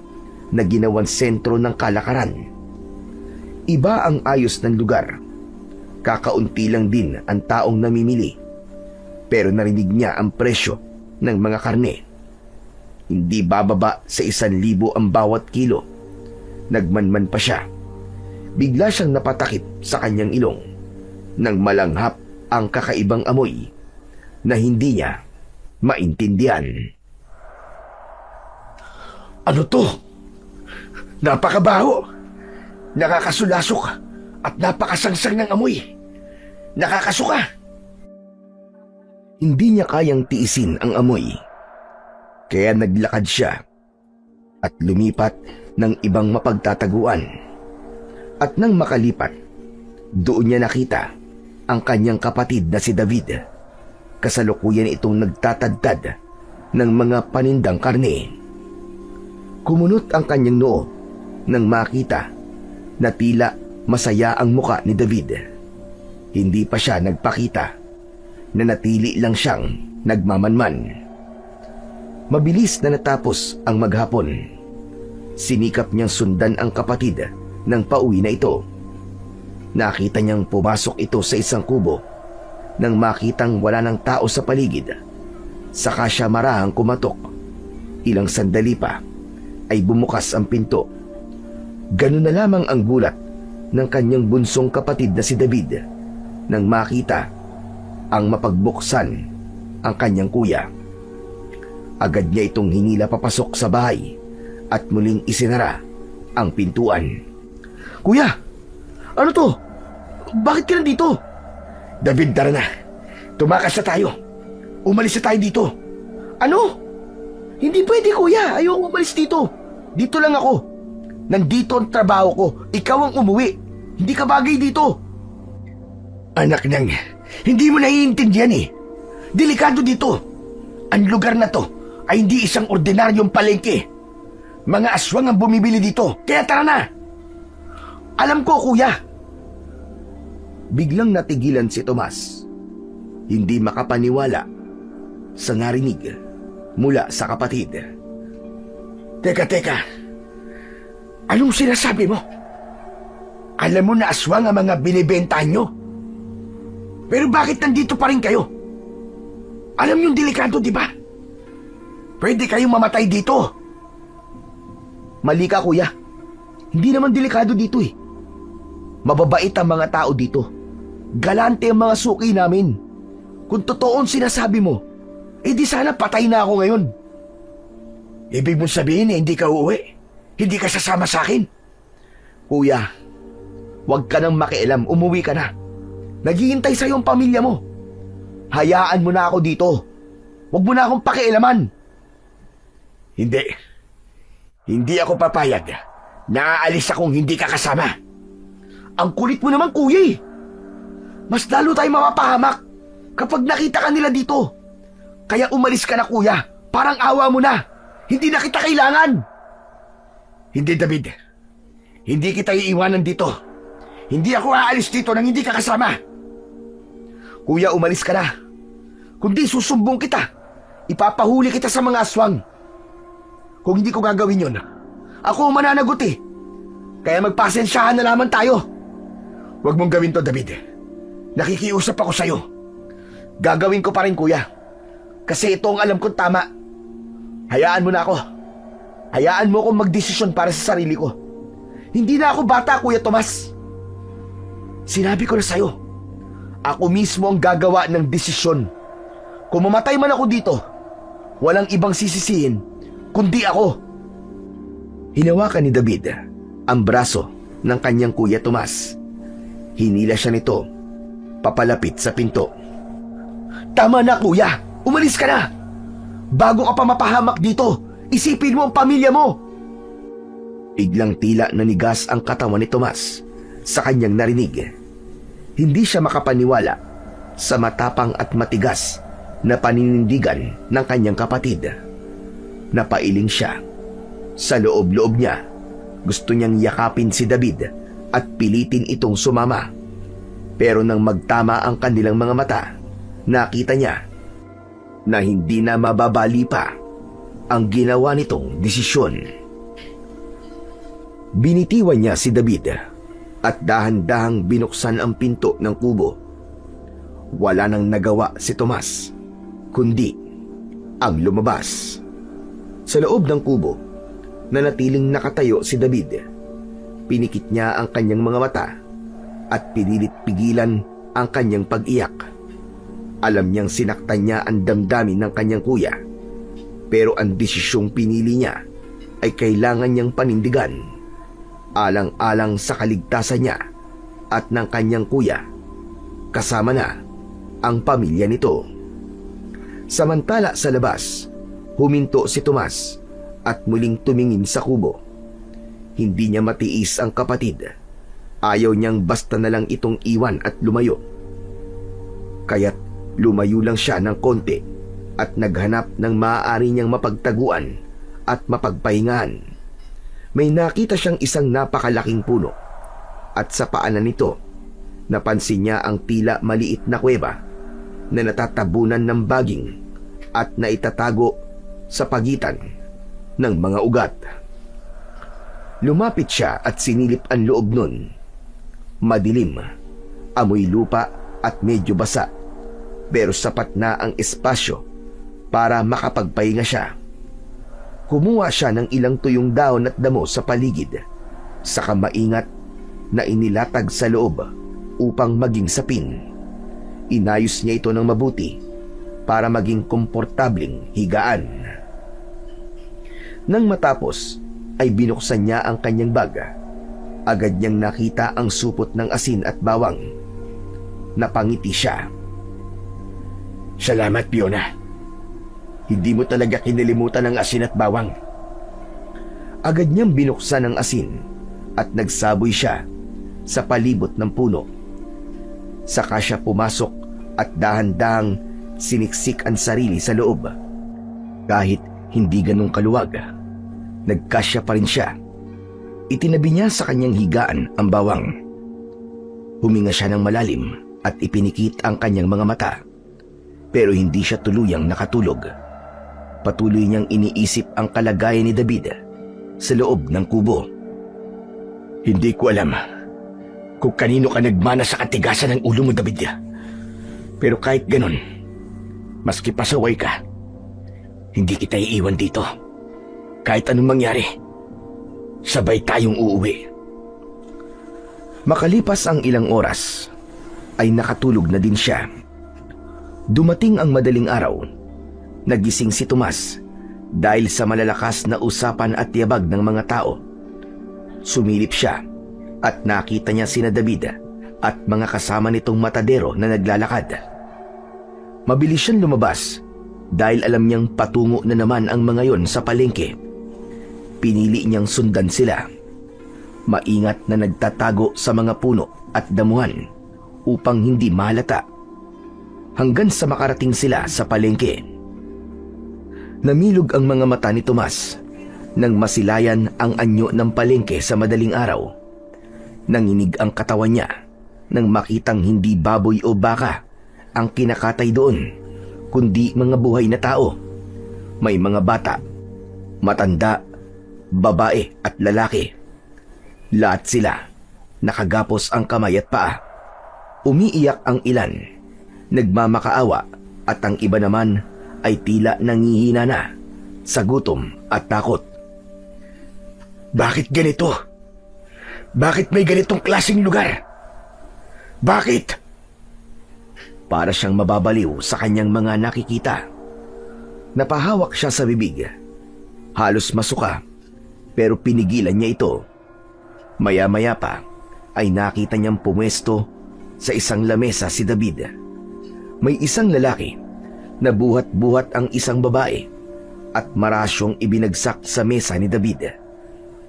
na ginawang sentro ng kalakaran. Iba ang ayos ng lugar Kakaunti lang din ang taong namimili, pero narinig niya ang presyo ng mga karne. Hindi bababa sa 1,000 ang bawat kilo. Nagmanman pa siya. Bigla siyang napatakip sa kanyang ilong nang malanghap ang kakaibang amoy na hindi niya maintindihan. Ano to? Napakabaho. Nakakasulasok at napakasangsang ng amoy. Nakakasuka. Hindi niya kayang tiisin ang amoy. Kaya naglakad siya at lumipat ng ibang mapagtataguan. At nang makalipat, doon niya nakita ang kanyang kapatid na si David. Kasalukuyan itong nagtatadtad ng mga panindang karne. Kumunot ang kanyang noo nang makita na tila masaya ang muka ni David. Hindi pa siya nagpakita, na natili lang siyang nagmamanman. Mabilis na natapos ang maghapon. Sinikap niyang sundan ang kapatid ng pauwi na ito. Nakita niyang pumasok ito sa isang kubo nang makitang wala ng tao sa paligid. Saka siya marahang kumatok. Ilang sandali pa ay bumukas ang pinto. Ganun na lamang ang gulat ng kanyang bunsong kapatid na si David nang makita ang mapagbuksan ang kanyang kuya. Agad niya itong hinila papasok sa bahay at muling isinara ang pintuan. Kuya, ano to? Bakit ka nandito? David, tara na. Tumakas na tayo. Umalis na tayo dito. Ano? Hindi pwede, kuya. Ayoko umalis dito. Dito lang ako. Nandito ang trabaho ko. Ikaw ang umuwi. Hindi ka bagay dito. Anak nang, hindi mo naiintindihan eh. Delikado dito. Ang lugar na to ay hindi isang ordinaryong palengke. Mga aswang ang bumibili dito. Kaya tara na. Alam ko, kuya. Biglang natigilan si Tomas. Hindi makapaniwala sa narinig mula sa kapatid. Teka. Anong sinasabi mo? Alam mo na aswang ang mga binibenta nyo. Pero bakit nandito pa rin kayo? Alam yung delikado, di ba? Pwede kayong mamatay dito. Mali ka, kuya. Hindi naman delikado dito eh. Mababait ang mga tao dito. Galante ang mga suki namin. Kung totoo ang sinasabi mo, di sana patay na ako ngayon. Ibig mong sabihin hindi ka uuwi? Hindi ka sasama sa akin? Kuya, huwag ka nang makialam. Umuwi ka na. Naghihintay sa'yo ang pamilya mo. Hayaan mo na ako dito. Huwag mo na akong pakialaman. Hindi. Hindi ako papayag. Naaalis akong hindi ka kasama. Ang kulit mo naman, kuya eh. Mas lalo tayo mapapahamak kapag nakita ka nila dito. Kaya umalis ka na, kuya. Parang awa mo na. Hindi na kita kailangan. Hindi, David. Hindi kita iiwanan dito. Hindi ako aalis dito nang hindi ka kasama. Kuya, umalis ka na. Kundi susumbong kita. Ipapahuli kita sa mga aswang. Kung hindi ko gagawin yon, ako ang mananagot eh. Kaya magpasensyahan na naman tayo. Huwag mong gawin to, David. Nakikiusap ako sa'yo. Gagawin ko pa rin, kuya. Kasi ito ang alam kong tama. Hayaan mo na ako. Hayaan mo akong magdesisyon para sa sarili ko. Hindi na ako bata, Kuya Tomas. Sinabi ko na sa'yo, ako mismo ang gagawa ng desisyon. Kung mamatay man ako dito, walang ibang sisisihin, kundi ako. Hinawakan ni David ang braso ng kanyang Kuya Tomas. Hinila siya nito, papalapit sa pinto. Tama na, kuya. Umalis ka na. Bago ka pa mapahamak dito, isipin mo ang pamilya mo. Biglang tila nanigas ang katawan ni Tomas sa kanyang narinig. Hindi siya makapaniwala sa matapang at matigas na paninindigan ng kanyang kapatid. Napailing siya. Sa loob-loob niya, gusto niyang yakapin si David at pilitin itong sumama. Pero nang magtama ang kanilang mga mata, nakita niya na hindi na mababali pa ang ginawa nitong desisyon. Binitiwan niya si David at dahan-dahang binuksan ang pinto ng kubo. Wala nang nagawa si Tomas, kundi ang lumabas. Sa loob ng kubo, nanatiling nakatayo si David. Pinikit niya ang kanyang mga mata at pinilit pigilan ang kanyang pag-iyak. Alam niyang sinaktan niya ang damdamin ng kanyang kuya, pero ang desisyong pinili niya ay kailangan niyang panindigan, alang-alang sa kaligtasan niya at ng kanyang kuya, kasama na ang pamilya nito. Samantala sa labas, huminto si Tomas at muling tumingin sa kubo. Hindi niya matiis ang kapatid. Ayaw niyang basta na lang itong iwan at lumayo. Kaya't lumayo lang siya ng konti at naghanap ng maaari niyang mapagtaguan at mapagpahingahan. May nakita siyang isang napakalaking puno at sa paanan nito, napansin niya ang tila maliit na kuweba na natatabunan ng baging at naitatago sa pagitan ng mga ugat. Lumapit siya at sinilip ang loob nun. Madilim, amoy lupa at medyo basa, pero sapat na ang espasyo para makapagpahinga siya. Kumuha siya ng ilang tuyong dahon at damo sa paligid, saka maingat na inilatag sa loob upang maging sapin. Inayos niya ito ng mabuti para maging komportabling higaan. Nang matapos, ay binuksan niya ang kanyang bag. Agad niyang nakita ang supot ng asin at bawang. Napangiti siya. Salamat, Fiona. Hindi mo talaga kinalimutan ang asin at bawang. Agad niyang binuksan ang asin at nagsaboy siya sa palibot ng puno. Saka siya pumasok at dahan-dahang siniksik ang sarili sa loob. Kahit hindi ganong kaluwag, nagkasya pa rin siya. Itinabi niya sa kanyang higaan ang bawang. Huminga siya ng malalim at ipinikit ang kanyang mga mata. Pero hindi siya tuluyang nakatulog. Patuloy niyang iniisip ang kalagayan ni David sa loob ng kubo. Hindi ko alam kung kanino ka nagmana sa katigasan ng ulo mo, David. Pero kahit ganon, maski pasaway ka, hindi kita iiwan dito. Kahit anong mangyari, sabay tayong uuwi. Makalipas ang ilang oras, ay nakatulog na din siya. Dumating ang madaling araw. Nagising si Tomas dahil sa malalakas na usapan at yabag ng mga tao. Sumilip siya at nakita niya sina David at mga kasama nitong matadero na naglalakad. Mabilis siyang lumabas dahil alam niyang patungo na naman ang mga yon sa palengke. Pinili niyang sundan sila. Maingat na nagtatago sa mga puno at damuhan upang hindi mahalata. Hanggang sa makarating sila sa palengke. Namilog ang mga mata ni Tomas nang masilayan ang anyo ng palengke sa madaling araw. Nanginig ang katawan niya nang makitang hindi baboy o baka ang kinakatay doon, kundi mga buhay na tao. May mga bata, matanda, babae at lalaki. Lahat sila nakagapos ang kamay at paa. Umiiyak ang ilan, nagmamakaawa, at ang iba naman ay tila nangihina na sa gutom at takot. Bakit ganito? Bakit may ganitong klaseng lugar? Bakit? Para siyang mababaliw sa kanyang mga nakikita. Napahawak siya sa bibig. Halos masuka, pero pinigilan niya ito. Maya-maya pa ay nakita niyang pumwesto sa isang lamesa si David. May isang lalaki na buhat-buhat ang isang babae at marasyong ibinagsak sa mesa ni David.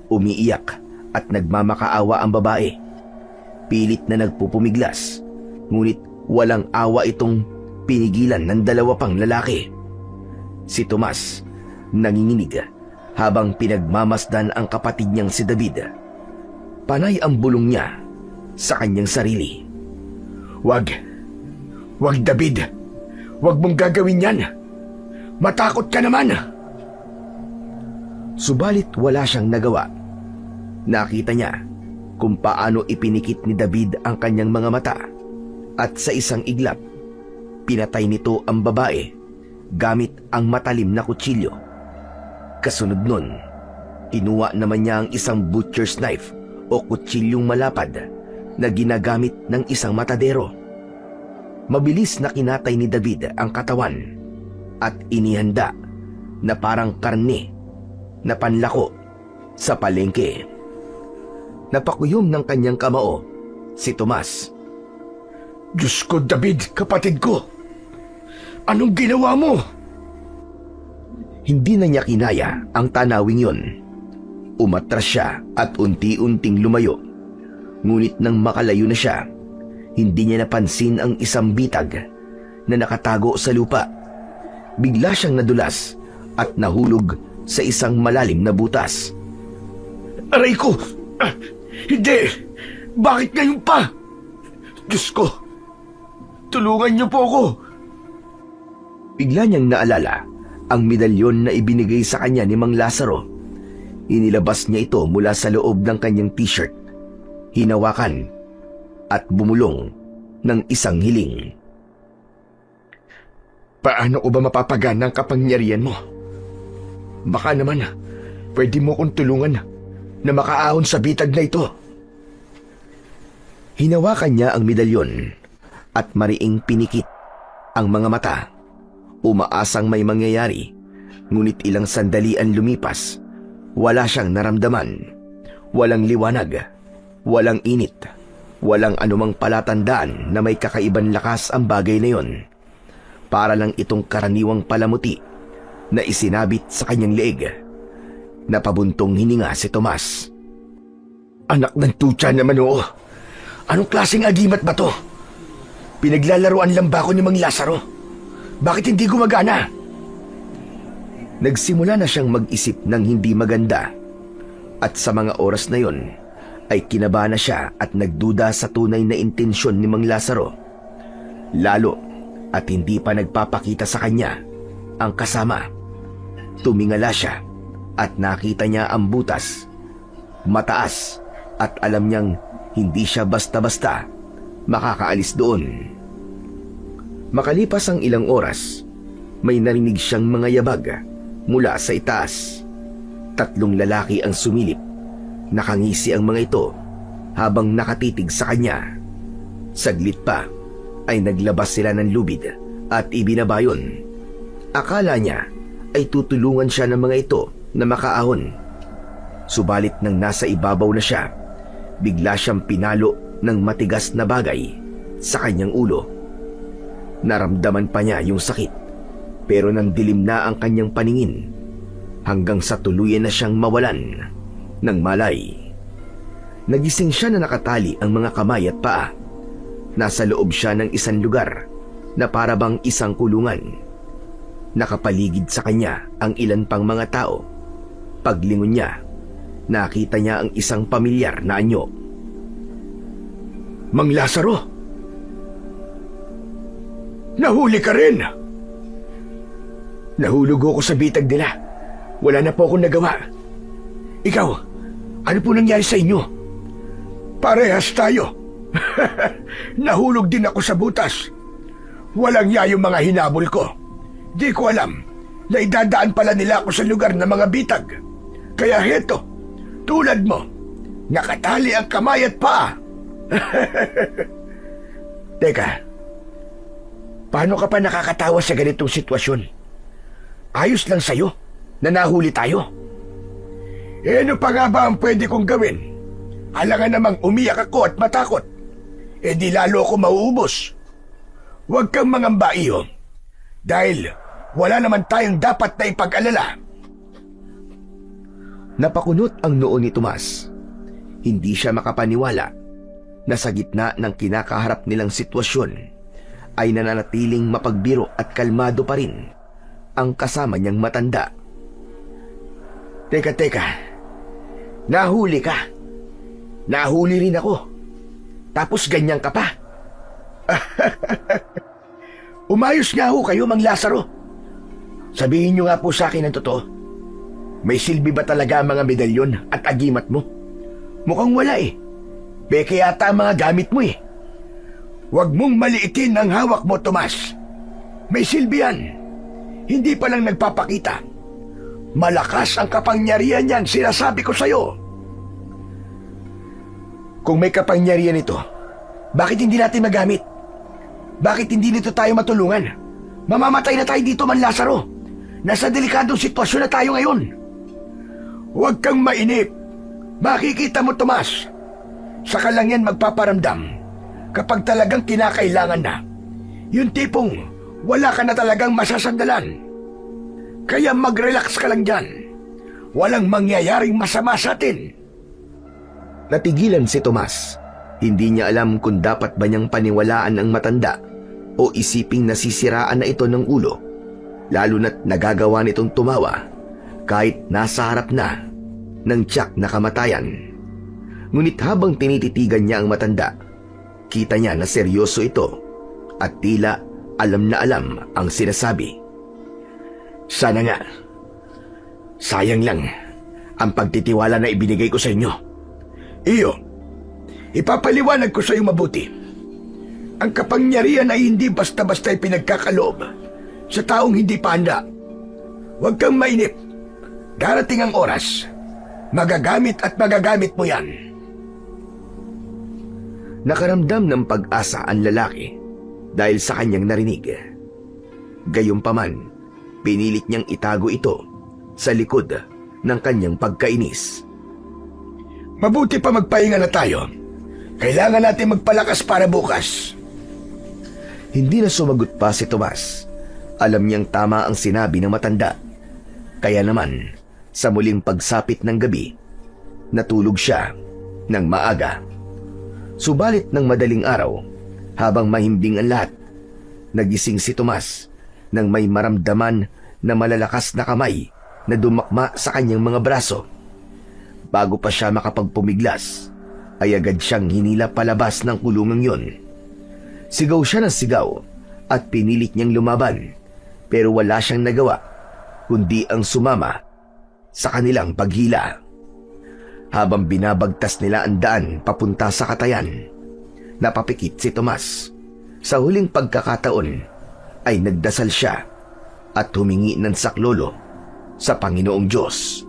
Umiiyak at nagmamakaawa ang babae. Pilit na nagpupumiglas, ngunit walang awa itong pinigilan ng dalawa pang lalaki. Si Tomas nanginginig habang pinagmamasdan ang kapatid niyang si David. Panay ang bulong niya sa kanyang sarili. Wag, David. Wag mong gagawin yan. Matakot ka naman. Subalit wala siyang nagawa. Nakita niya kung paano ipinikit ni David ang kanyang mga mata at sa isang iglap, pinatay nito ang babae gamit ang matalim na kutsilyo. Kasunod nun, kinuha naman niya ang isang butcher's knife o kutsilyong malapad na ginagamit ng isang matadero. Mabilis na kinatay ni David ang katawan at inihanda na parang karne na panlako sa palengke. Napakuyom ng kanyang kamao si Tomas. Diyos ko, David, kapatid ko. Anong ginawa mo? Hindi na niya kinaya ang tanawing yon. Umatras siya at unti-unting lumayo. Ngunit nang makalayo na siya, hindi niya napansin ang isang bitag na nakatago sa lupa. Bigla siyang nadulas at nahulog sa isang malalim na butas. Aray ko! Hindi! Bakit ngayon pa? Diyos ko! Tulungan niyo po ako! Bigla niyang naalala ang medalyon na ibinigay sa kanya ni Mang Lazaro. Inilabas niya ito mula sa loob ng kanyang t-shirt. Hinawakan at bumulong ng isang hiling. Paano ko ba mapapagana ang kapangyarihan mo? Baka naman, pwede mo kong tulungan na makaahon sa bitag na ito. Hinawakan niya ang medalyon at mariing pinikit ang mga mata. Umaasang may mangyayari, ngunit ilang sandali ang lumipas. Wala siyang naramdaman. Walang liwanag, walang init, walang anumang palatandaan na may kakaiban lakas ang bagay na yon. Para lang itong karaniwang palamuti na isinabit sa kanyang leeg. Napabuntong hininga si Tomas. Anak ng tutsa naman, oo. Anong klaseng agimat ba to? Pinaglalaruan lang ba ako ni Mang Lazaro? Bakit hindi gumagana? Nagsimula na siyang mag-isip ng hindi maganda. At sa mga oras na yon, ay kinabahan na siya at nagduda sa tunay na intensyon ni Mang Lazaro. Lalo at hindi pa nagpapakita sa kanya ang kasama. Tumingala siya at nakita niya ang butas. Mataas at alam niyang hindi siya basta-basta makakaalis doon. Makalipas ang ilang oras, may narinig siyang mga yabag mula sa itaas. 3 lalaki ang sumilip. Nakangisi ang mga ito habang nakatitig sa kanya. Saglit pa ay naglabas sila ng lubid at ibinabayon. Akala niya ay tutulungan siya ng mga ito na makaahon. Subalit nang nasa ibabaw na siya, bigla siyang pinalo ng matigas na bagay sa kanyang ulo. Naramdaman pa niya yung sakit, pero nang dilim na ang kanyang paningin, hanggang sa tuluyan na siyang mawalan ng malay. Nagising siya na nakatali ang mga kamay at paa. Nasa loob siya ng isang lugar na para bang isang kulungan. Nakapaligid sa kanya ang ilan pang mga tao. Paglingon niya, nakita niya ang isang pamilyar na anyo. Mang Lazaro! Nahuli ka rin! Nahulog ako sa bitag nila. Wala na po akong nagawa. Ikaw, ano po nangyari sa inyo? Parehas tayo. Nahulog din ako sa butas. Walang yayong mga hinabol ko. Di ko alam na idadaan pala nila ako sa lugar ng mga bitag. Kaya heto, tulad mo, nakatali ang kamay at paa. Teka, paano ka pa nakakatawa sa ganitong sitwasyon? Ayos lang sa'yo na nahuli tayo. Ano pa nga ba ang pwede kong gawin? Alangan namang umiyak ako at matakot. Di lalo ako mauubos. Huwag kang mangamba, iyo. Dahil wala naman tayong dapat na ipag-alala. Napakunot ang noo ni Tomas. Hindi siya makapaniwala na sa gitna ng kinakaharap nilang sitwasyon ay nananatiling mapagbiro at kalmado pa rin ang kasama niyang matanda. Teka. Nahuli ka. Nahuli rin ako. Tapos ganyan ka pa. Umayos nga ho kayo, Mang Lazaro. Sabihin niyo nga po sa akin ang totoo. May silbi ba talaga ang mga medalyon at agimat mo? Mukhang wala eh. Peke yata ang mga gamit mo eh. Huwag mong maliitin ang hawak mo, Tomas. May silbi yan. Hindi pa lang nagpapakita. Malakas ang kapangyarihan yan, sinasabi ko sa'yo. Kung may kapangyarihan ito, bakit hindi natin magamit? Bakit hindi nito tayo matulungan? Mamamatay na tayo dito, Man Lazaro. Nasa delikadong sitwasyon na tayo ngayon. Huwag kang mainip. Makikita mo, Tomas. Saka lang yan magpaparamdam kapag talagang kinakailangan na. Yung tipong wala ka na talagang masasandalan. Kaya mag-relax ka lang dyan. Walang mangyayaring masama sa atin. Natigilan si Tomas. Hindi niya alam kung dapat ba niyang paniwalaan ang matanda o isiping nasisiraan na ito ng ulo, lalo na't nagagawa nitong tumawa kahit nasa harap na ng tiyak na kamatayan. Ngunit habang tinititigan niya ang matanda, kita niya na seryoso ito at tila alam na alam ang sinasabi. Sana nga. Sayang lang ang pagtitiwala na ibinigay ko sa inyo. Iyo, ipapaliwanag ko sa iyo mabuti. Ang kapangyarihan ay hindi basta-basta pinagkakaloob sa taong hindi pa handa. Huwag kang mainip. Darating ang oras. Magagamit at magagamit mo yan. Nakaramdam ng pag-asa ang lalaki dahil sa kanyang narinig. Gayunpaman, pinilit niyang itago ito sa likod ng kanyang pagkainis. Mabuti pa magpahinga na tayo. Kailangan natin magpalakas para bukas. Hindi na sumagot pa si Tomas. Alam niyang tama ang sinabi ng matanda. Kaya naman, sa muling pagsapit ng gabi, natulog siya ng maaga. Subalit ng madaling araw, habang mahimbing ang lahat, nagising si Tomas nang may maramdaman na malalakas na kamay na dumakma sa kanyang mga braso. Bago pa siya makapagpumiglas, ay agad siyang hinila palabas ng kulungang yon. Sigaw siya ng sigaw at pinilit niyang lumaban, pero wala siyang nagawa kundi ang sumama sa kanilang paghila. Habang binabagtas nila ang daan papunta sa katayan, napapikit si Tomas. Sa huling pagkakataon ay nagdasal siya at humingi ng saklolo sa Panginoong Diyos.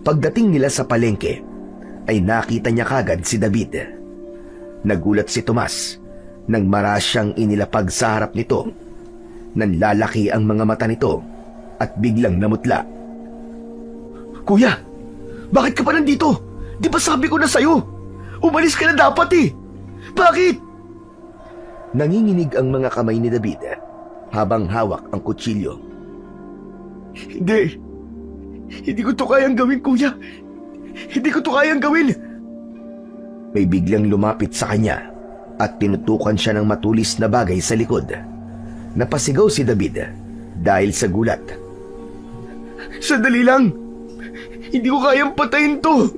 Pagdating nila sa palengke, ay nakita niya kagad si David. Nagulat si Tomas nang marasyang inilapag sa harap nito. Nanlalaki ang mga mata nito at biglang namutla. Kuya, bakit ka pa nandito? Di ba sabi ko na sa'yo? Umalis ka na dapat eh. Bakit? Nanginginig ang mga kamay ni David habang hawak ang kutsilyo. Hindi ko to kayang gawin, kuya. Hindi ko to kayang gawin. May biglang lumapit sa kanya at tinutukan siya ng matulis na bagay sa likod. Napasigaw si David dahil sa gulat. Sandali lang. Hindi ko kayang patayin to.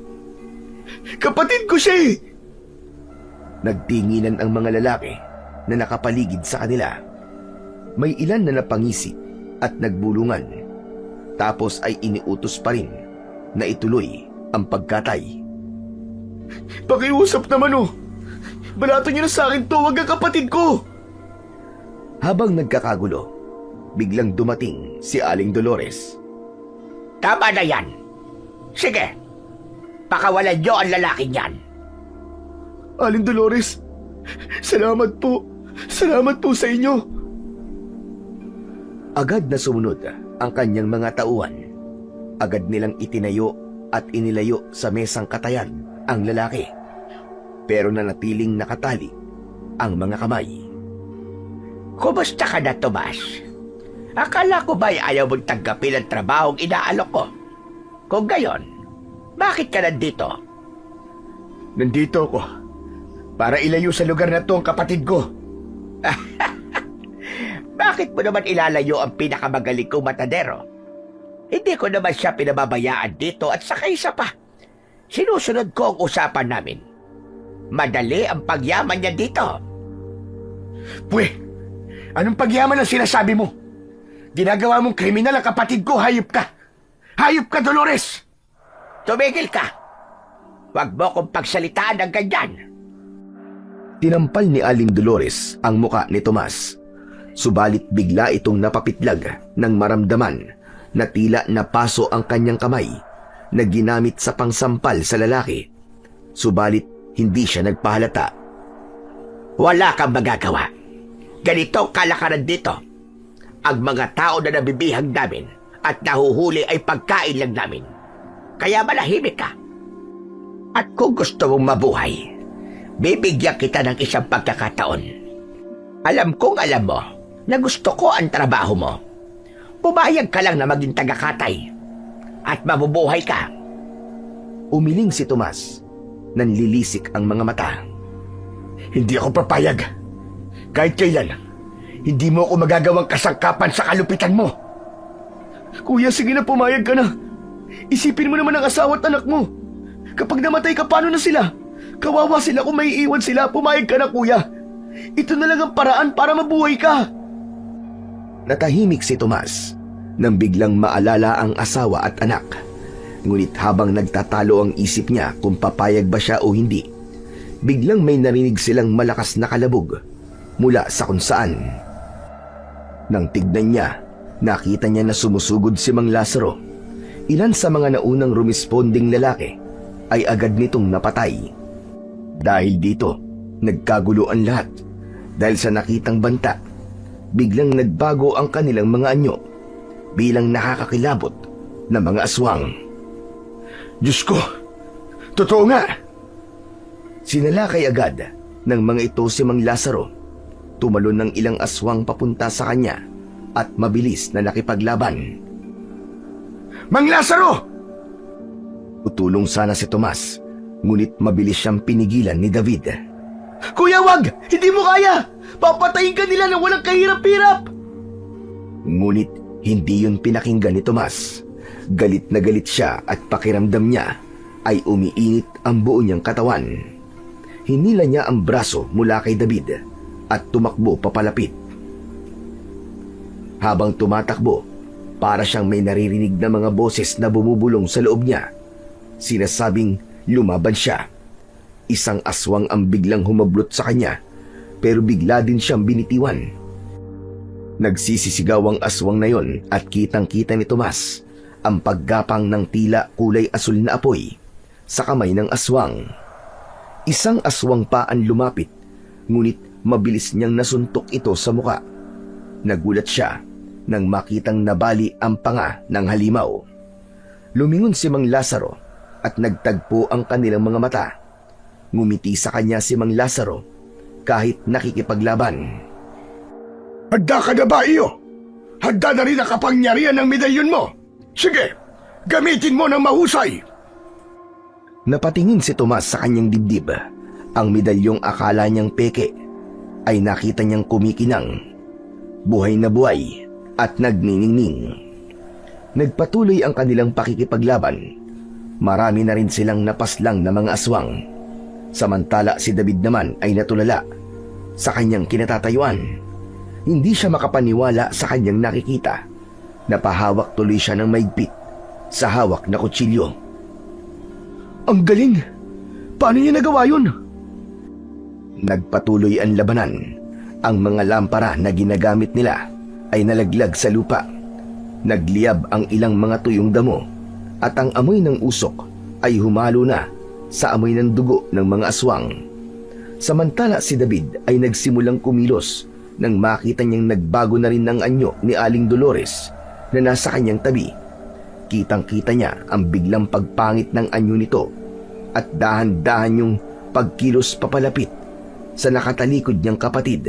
Kapatid ko siya eh. Nagtinginan ang mga lalaki na nakapaligid sa kanila. May ilan na napangisi at nagbulungan. Tapos ay iniutos pa rin na ituloy ang pagkatay. Pakiusap naman oh. Balato niyo na sa akin to, wag ang kapatid ko. Habang nagkakagulo, biglang dumating si Aling Dolores. Tama na yan. Sige, pakawalan niyo ang lalaking yan. Aling Dolores, salamat po. Salamat po sa inyo. Agad na sumunod ang kanyang mga tauhan. Agad nilang itinayo at inilayo sa mesang katayan ang lalaki. Pero nanatiling nakatali ang mga kamay. Kumusta ka na, Tomas? Akala ko ba'y ayaw mong tanggapin ang trabahong inaalok ko? Kung gayon, bakit ka nandito? Nandito ako para ilayo sa lugar na to ang kapatid ko. Bakit mo naman ilalayo ang pinakamagaling kong matadero? Hindi ko naman siya pinababayaan dito at saka isa pa. Sinusunod ko ang usapan namin. Madali ang pagyaman niya dito. Pwe, anong pagyaman ang sinasabi mo? Ginagawa mong kriminal ang kapatid ko, hayop ka! Hayop ka, Dolores! Tumigil ka! Huwag mo kong pagsalitaan ng ganyan. Tinampal ni Aling Dolores ang muka ni Tomas. Subalit bigla itong napapitlag nang maramdaman na tila napaso ang kanyang kamay na ginamit sa pangsampal sa lalaki. Subalit hindi siya nagpahalata. Wala kang magagawa. Ganito kalakaran dito. Ang mga tao na nabibihag namin at nahuhuli ay pagkain lang namin. Kaya malahimik ka. At kung gusto mong mabuhay, bibigyan kita ng isang pagkakataon. Alam kong alam mo na gusto ko ang trabaho mo. Pumayag ka lang na maging tagakatay at mabubuhay ka. Umiling si Tomas. Nanlilisik ang mga mata. Hindi ako papayag. Kahit kailan, hindi mo ako magagawang kasangkapan sa kalupitan mo. Kuya, sige na, pumayag ka na. Isipin mo naman ang asawa at anak mo. Kapag namatay ka, paano na sila? Kawawa sila kung may iwan sila. Pumayag ka na, kuya. Ito na lang ang paraan para mabuhay ka. Natahimik si Tomas nang biglang maalala ang asawa at anak. Ngunit habang nagtatalo ang isip niya kung papayag ba siya o hindi, biglang may narinig silang malakas na kalabog mula sa kung saan. Nang tignan niya, nakita niya na sumusugod si Mang Lazaro. Ilan sa mga naunang rumisponding lalaki ay agad nitong napatay. Dahil dito, nagkagulo ang lahat. Dahil sa nakitang banta, biglang nagbago ang kanilang mga anyo bilang nakakakilabot na mga aswang. Diyos ko, totoo nga. Sinalakay agad ng mga ito si Mang Lazaro. Tumalon ng ilang aswang papunta sa kanya at mabilis na nakipaglaban. Mang Lazaro! Tutulong sana si Tomas, ngunit mabilis siyang pinigilan ni David. Kuya, wag! Hindi mo kaya! Papatayin ka nila na walang kahirap-hirap! Ngunit hindi yun pinakinggan ni Tomas. Galit na galit siya at pakiramdam niya ay umiinit ang buo niyang katawan. Hinila niya ang braso mula kay David at tumakbo papalapit. Habang tumatakbo, para siyang may naririnig na mga boses na bumubulong sa loob niya. Sinasabing lumaban siya. Isang aswang ang biglang humablot sa kanya, pero bigla din siyang binitiwan. Nagsisisigaw ang aswang na yon at kitang-kita ni Tomas ang paggapang ng tila kulay asul na apoy sa kamay ng aswang. Isang aswang pa ang lumapit, ngunit mabilis niyang nasuntok ito sa muka. Nagulat siya nang makitang nabali ang panga ng halimaw. Lumingon si Mang Lazaro at nagtagpo ang kanilang mga mata. Ngumiti sa kanya si Mang Lazaro kahit nakikipaglaban. Handa ka na ba, iyo? Handa na rin ang kapangyarihan ng medalyon mo. Sige, gamitin mo ng mahusay. Napatingin si Tomas sa kanyang dibdib. Ang medalyong akala niyang peke ay nakita niyang kumikinang, buhay na buhay at nagniningning. Nagpatuloy ang kanilang pakikipaglaban. Marami na rin silang napaslang na mga aswang. Samantala si David naman ay natulala sa kanyang kinatatayuan. Hindi siya makapaniwala sa kanyang nakikita. Napahawak tuloy siya ng maigpit sa hawak na kutsilyo. Ang galing! Paano niya nagawa yun? Nagpatuloy ang labanan. Ang mga lampara na ginagamit nila ay nalaglag sa lupa. Nagliyab ang ilang mga tuyong damo at ang amoy ng usok ay humalo na sa amoy ng dugo ng mga aswang. Samantala si David ay nagsimulang kumilos nang makita niyang nagbago na rin ang anyo ni Aling Dolores na nasa kanyang tabi. Kitang-kita niya ang biglang pagpangit ng anyo nito at dahan-dahan yung pagkilos papalapit sa nakatalikod niyang kapatid.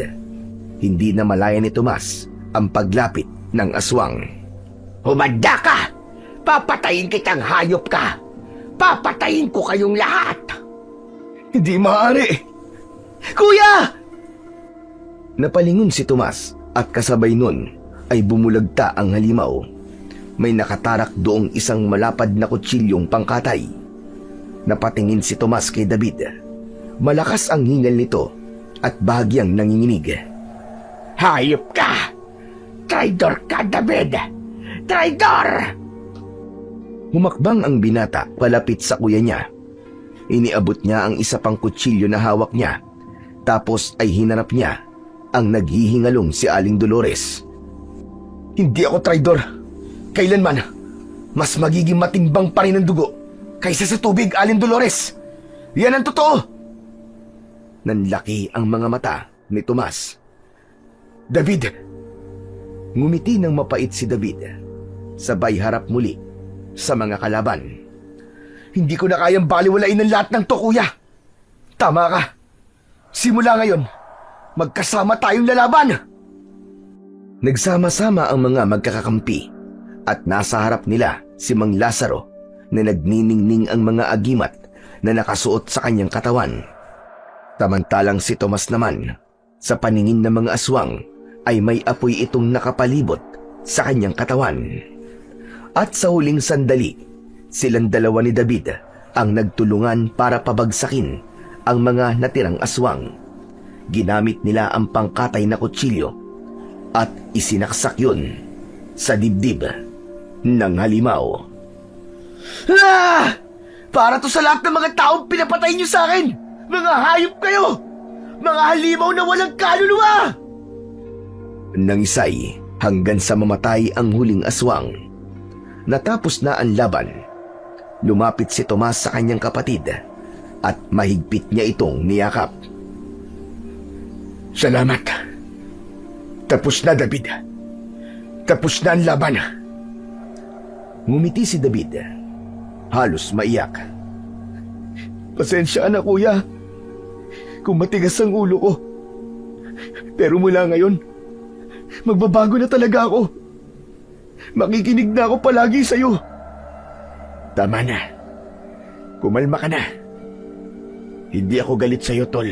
Hindi na malaya ni Tomas ang paglapit ng aswang. Humanda ka! Papatayin kitang hayop ka! Papatayin ko kayong lahat! Hindi maaari. Kuya! Napalingon si Tomas at kasabay nun ay bumulagta ang halimaw. May nakatarak doong isang malapad na kutsilyong pangkatay. Napatingin si Tomas kay David. Malakas ang hingal nito at bahagyang nanginginig. Hayop ka! Traidor ka, David! Traidor! Humakbang ang binata palapit sa kuya niya. Iniabot niya ang isa pang kutsilyo na hawak niya, tapos ay hinarap niya ang naghihingalong si Aling Dolores. Hindi ako traidor. Kailanman, mas magiging matimbang pa rin ang dugo kaysa sa tubig, Aling Dolores. Yan ang totoo. Nanlaki ang mga mata ni Tomas. David! Ngumiti ng mapait si David, sabay harap muli sa mga kalaban. Hindi ko na kayang baliwalain ang lahat ng to, kuya. Tama ka. Simula ngayon, magkasama tayong lalaban. Nagsama-sama ang mga magkakakampi at nasa harap nila si Mang Lazaro na nagniningning ang mga agimat na nakasuot sa kanyang katawan. Samantalang si Tomas naman, sa paningin ng mga aswang, ay may apoy itong nakapalibot sa kanyang katawan. At sa huling sandali, silang dalawa ni David ang nagtulungan para pabagsakin ang mga natirang aswang. Ginamit nila ang pangkatay na kutsilyo at isinaksak yun sa dibdib ng halimaw. Ah! Para to sa lahat ng mga taong pinapatay niyo sa akin! Mga hayop kayo! Mga halimaw na walang kaluluwa! Nangisay hanggang sa mamatay ang huling aswang. Natapos na ang laban. Lumapit si Tomas sa kanyang kapatid at mahigpit niya itong niyakap. Salamat. Tapos na, David. Tapos na ang laban. Ngumiti si David. Halos maiyak. Pasensya na, kuya. Kung matigas ang ulo ko. Pero mula ngayon, magbabago na talaga ako. Makikinig na ako palagi sa'yo. Tama na. Kumalma ka na. Hindi ako galit sa'yo, Tol.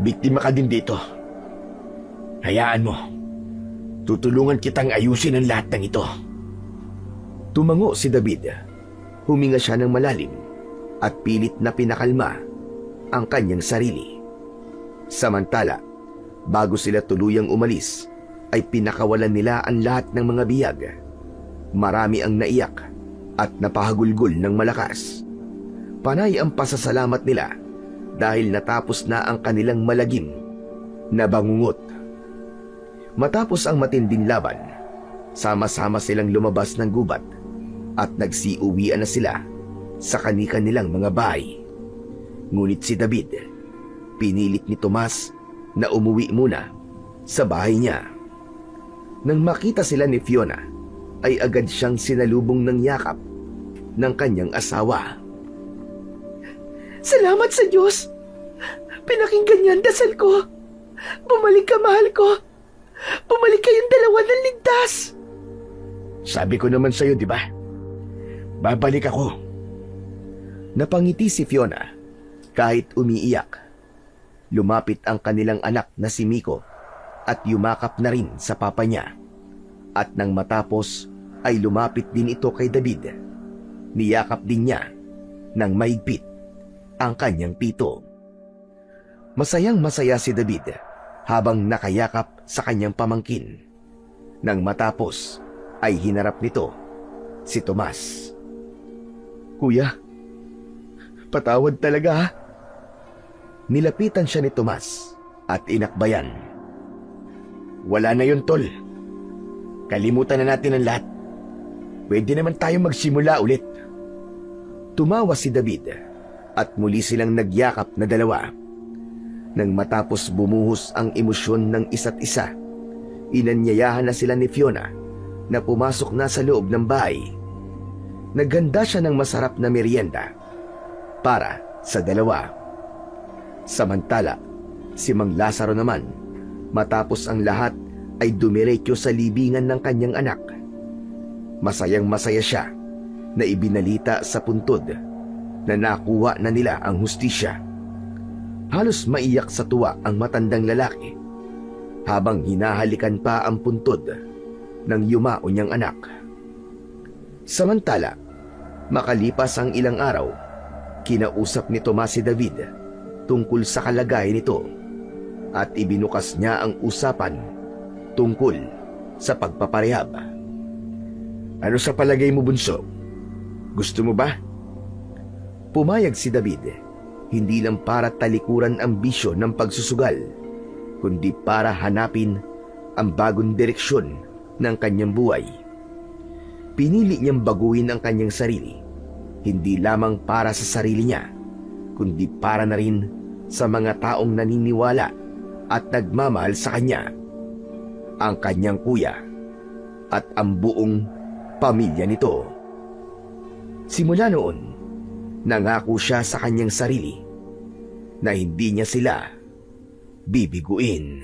Biktima ka din dito. Hayaan mo. Tutulungan kitang ayusin ang lahat ng ito. Tumango si David. Huminga siya ng malalim at pilit na pinakalma ang kanyang sarili. Samantala, bago sila tuluyang umalis, ay pinakawalan nila ang lahat ng mga biyag. Marami ang naiyak at napahagulgol ng malakas. Panay ang pasasalamat nila dahil natapos na ang kanilang malagim na bangungot. Matapos ang matinding laban, sama-sama silang lumabas ng gubat at nagsiuwian na sila sa kani-kanilang mga bahay. Ngunit si David, pinilit ni Tomas na umuwi muna sa bahay niya. Nang makita sila ni Fiona, ay agad siyang sinalubong ng yakap ng kanyang asawa. Salamat sa Diyos! Pinakinggan niya ang dasal ko. Bumalik ka, mahal ko. Bumalik kayong dalawa ng ligtas. Sabi ko naman sa'yo, di ba? Babalik ako. Napangiti si Fiona kahit umiiyak. Lumapit ang kanilang anak na si Miko at yumakap na rin sa papa niya. At nang matapos ay lumapit din ito kay David. Niyakap din niya ng mahigpit ang kanyang tito. Masayang masaya si David habang nakayakap sa kanyang pamangkin. Nang matapos ay hinarap nito si Tomas. Kuya, patawad talaga ha? Nilapitan siya ni Tomas at inakbayan. Wala na yun, Tol. Kalimutan na natin ang lahat. Pwede naman tayong magsimula ulit. Tumawa si David at muli silang nagyakap na dalawa. Nang matapos bumuhos ang emosyon ng isa't isa, inanyayahan na sila ni Fiona na pumasok na sa loob ng bahay. Naghanda siya ng masarap na merienda para sa dalawa. Samantala, si Mang Lazaro naman, matapos ang lahat ay dumiretso sa libingan ng kanyang anak. Masayang masaya siya na ibinalita sa puntod na nakuha na nila ang hustisya. Halos maiyak sa tuwa ang matandang lalaki habang hinahalikan pa ang puntod ng yumao niyang anak. Samantala, makalipas ang ilang araw, kinausap ni Tomas si David tungkol sa kalagayan nito at ibinukas niya ang usapan tungkol sa pagpaparehab. Ano sa palagay mo, bunso? Gusto mo ba? Pumayag si David, hindi lang para talikuran ang bisyo ng pagsusugal, kundi para hanapin ang bagong direksyon ng kanyang buhay. Pinili niyang baguhin ang kanyang sarili, hindi lamang para sa sarili niya, kundi para na rin sa mga taong naniniwala at nagmamahal sa kanya, ang kanyang kuya at ang buong pamilya nito. Simula noon, nangako siya sa kanyang sarili na hindi niya sila bibiguin.